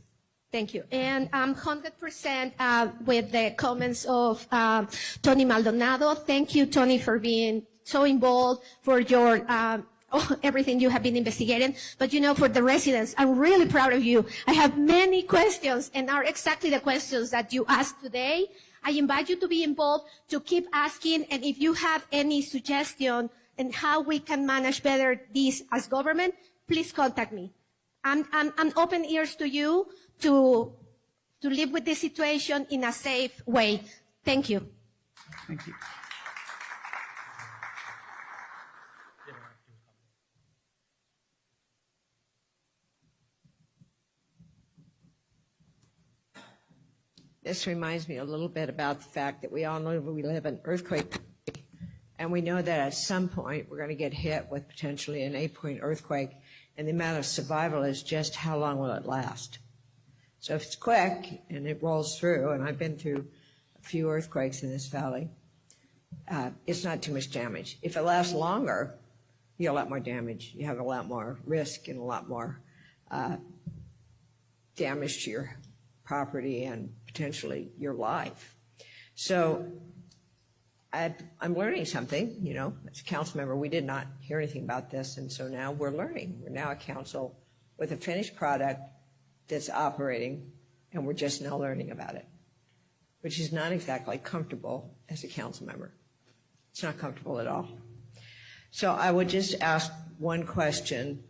Thank you. And I'm 100% with the comments of Tony Maldonado. Thank you, Tony, for being so involved, for your everything you have been investigating. But, for the residents, I'm really proud of you. I have many questions, and are exactly the questions that you asked today. I invite you to be involved, to keep asking, and if you have any suggestion on how we can manage better this as government, please contact me. I'm open ears to you to live with this situation in a safe way. Thank you. Thank you. This reminds me a little bit about the fact that we all know we live in earthquake, and we know that at some point we're going to get hit with potentially an 8-point earthquake, and the amount of survival is just how long will it last. So if it's quick and it rolls through, and I've been through a few earthquakes in this valley, it's not too much damage. If it lasts longer, you have a lot more damage. You have a lot more risk and a lot more damage to your property and potentially your life. So I'm learning something, as a council member. We did not hear anything about this, and so now we're learning. We're now a council with a finished product that's operating, and we're just now learning about it, which is not exactly comfortable as a council member. It's not comfortable at all. So I would just ask one question,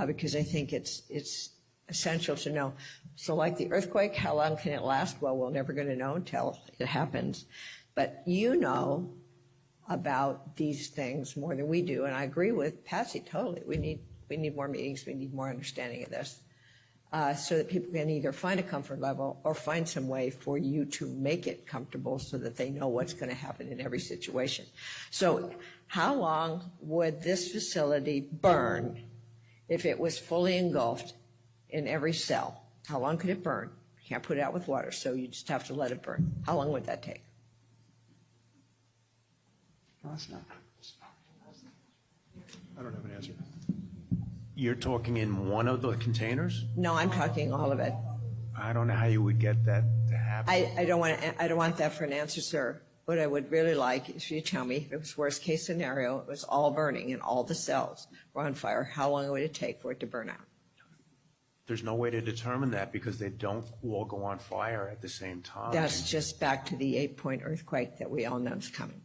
because I think it's essential to know. So like the earthquake, how long can it last? Well, we're never going to know until it happens. But you know about these things more than we do, and I agree with Patsy totally. We need more meetings. We need more understanding of this, so that people can either find a comfort level or find some way for you to make it comfortable so that they know what's going to happen in every situation. So how long would this facility burn if it was fully engulfed in every cell? How long could it burn? You can't put it out with water, so you just have to let it burn. How long would that take? No, it's not. I don't have an answer. You're talking in one of the containers? No, I'm talking all of it. I don't know how you would get that to happen. I don't want that for an answer, sir. What I would really like is for you to tell me, if it was worst case scenario, it was all burning and all the cells were on fire, how long would it take for it to burn out? There's no way to determine that because they don't all go on fire at the same time. That's just back to the 8-point earthquake that we all know is coming.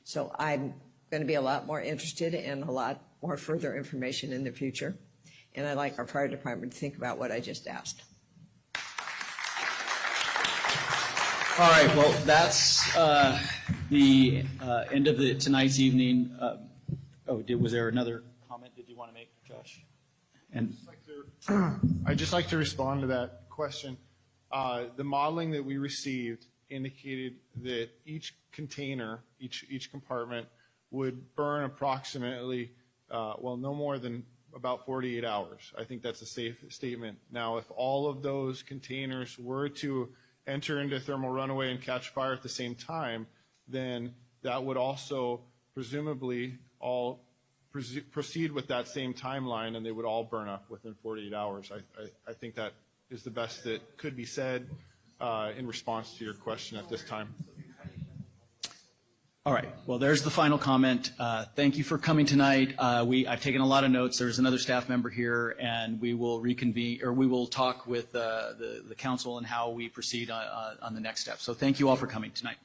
So I'm going to be a lot more interested in a lot more further information in the future. And I'd like our fire department to think about what I just asked. All right, well, that's the end of tonight's evening. Was there another comment did you want to make, Josh? And I'd just like to respond to that question. The modeling that we received indicated that each container, each compartment would burn approximately, no more than about 48 hours. I think that's a safe statement. Now, if all of those containers were to enter into thermal runaway and catch fire at the same time, then that would also presumably all proceed with that same timeline, and they would all burn up within 48 hours. I think that is the best that could be said in response to your question at this time. All right. Well, there's the final comment. Thank you for coming tonight. I've taken a lot of notes. There's another staff member here, and we will reconvene, or we will talk with the council and how we proceed on the next step. So thank you all for coming tonight.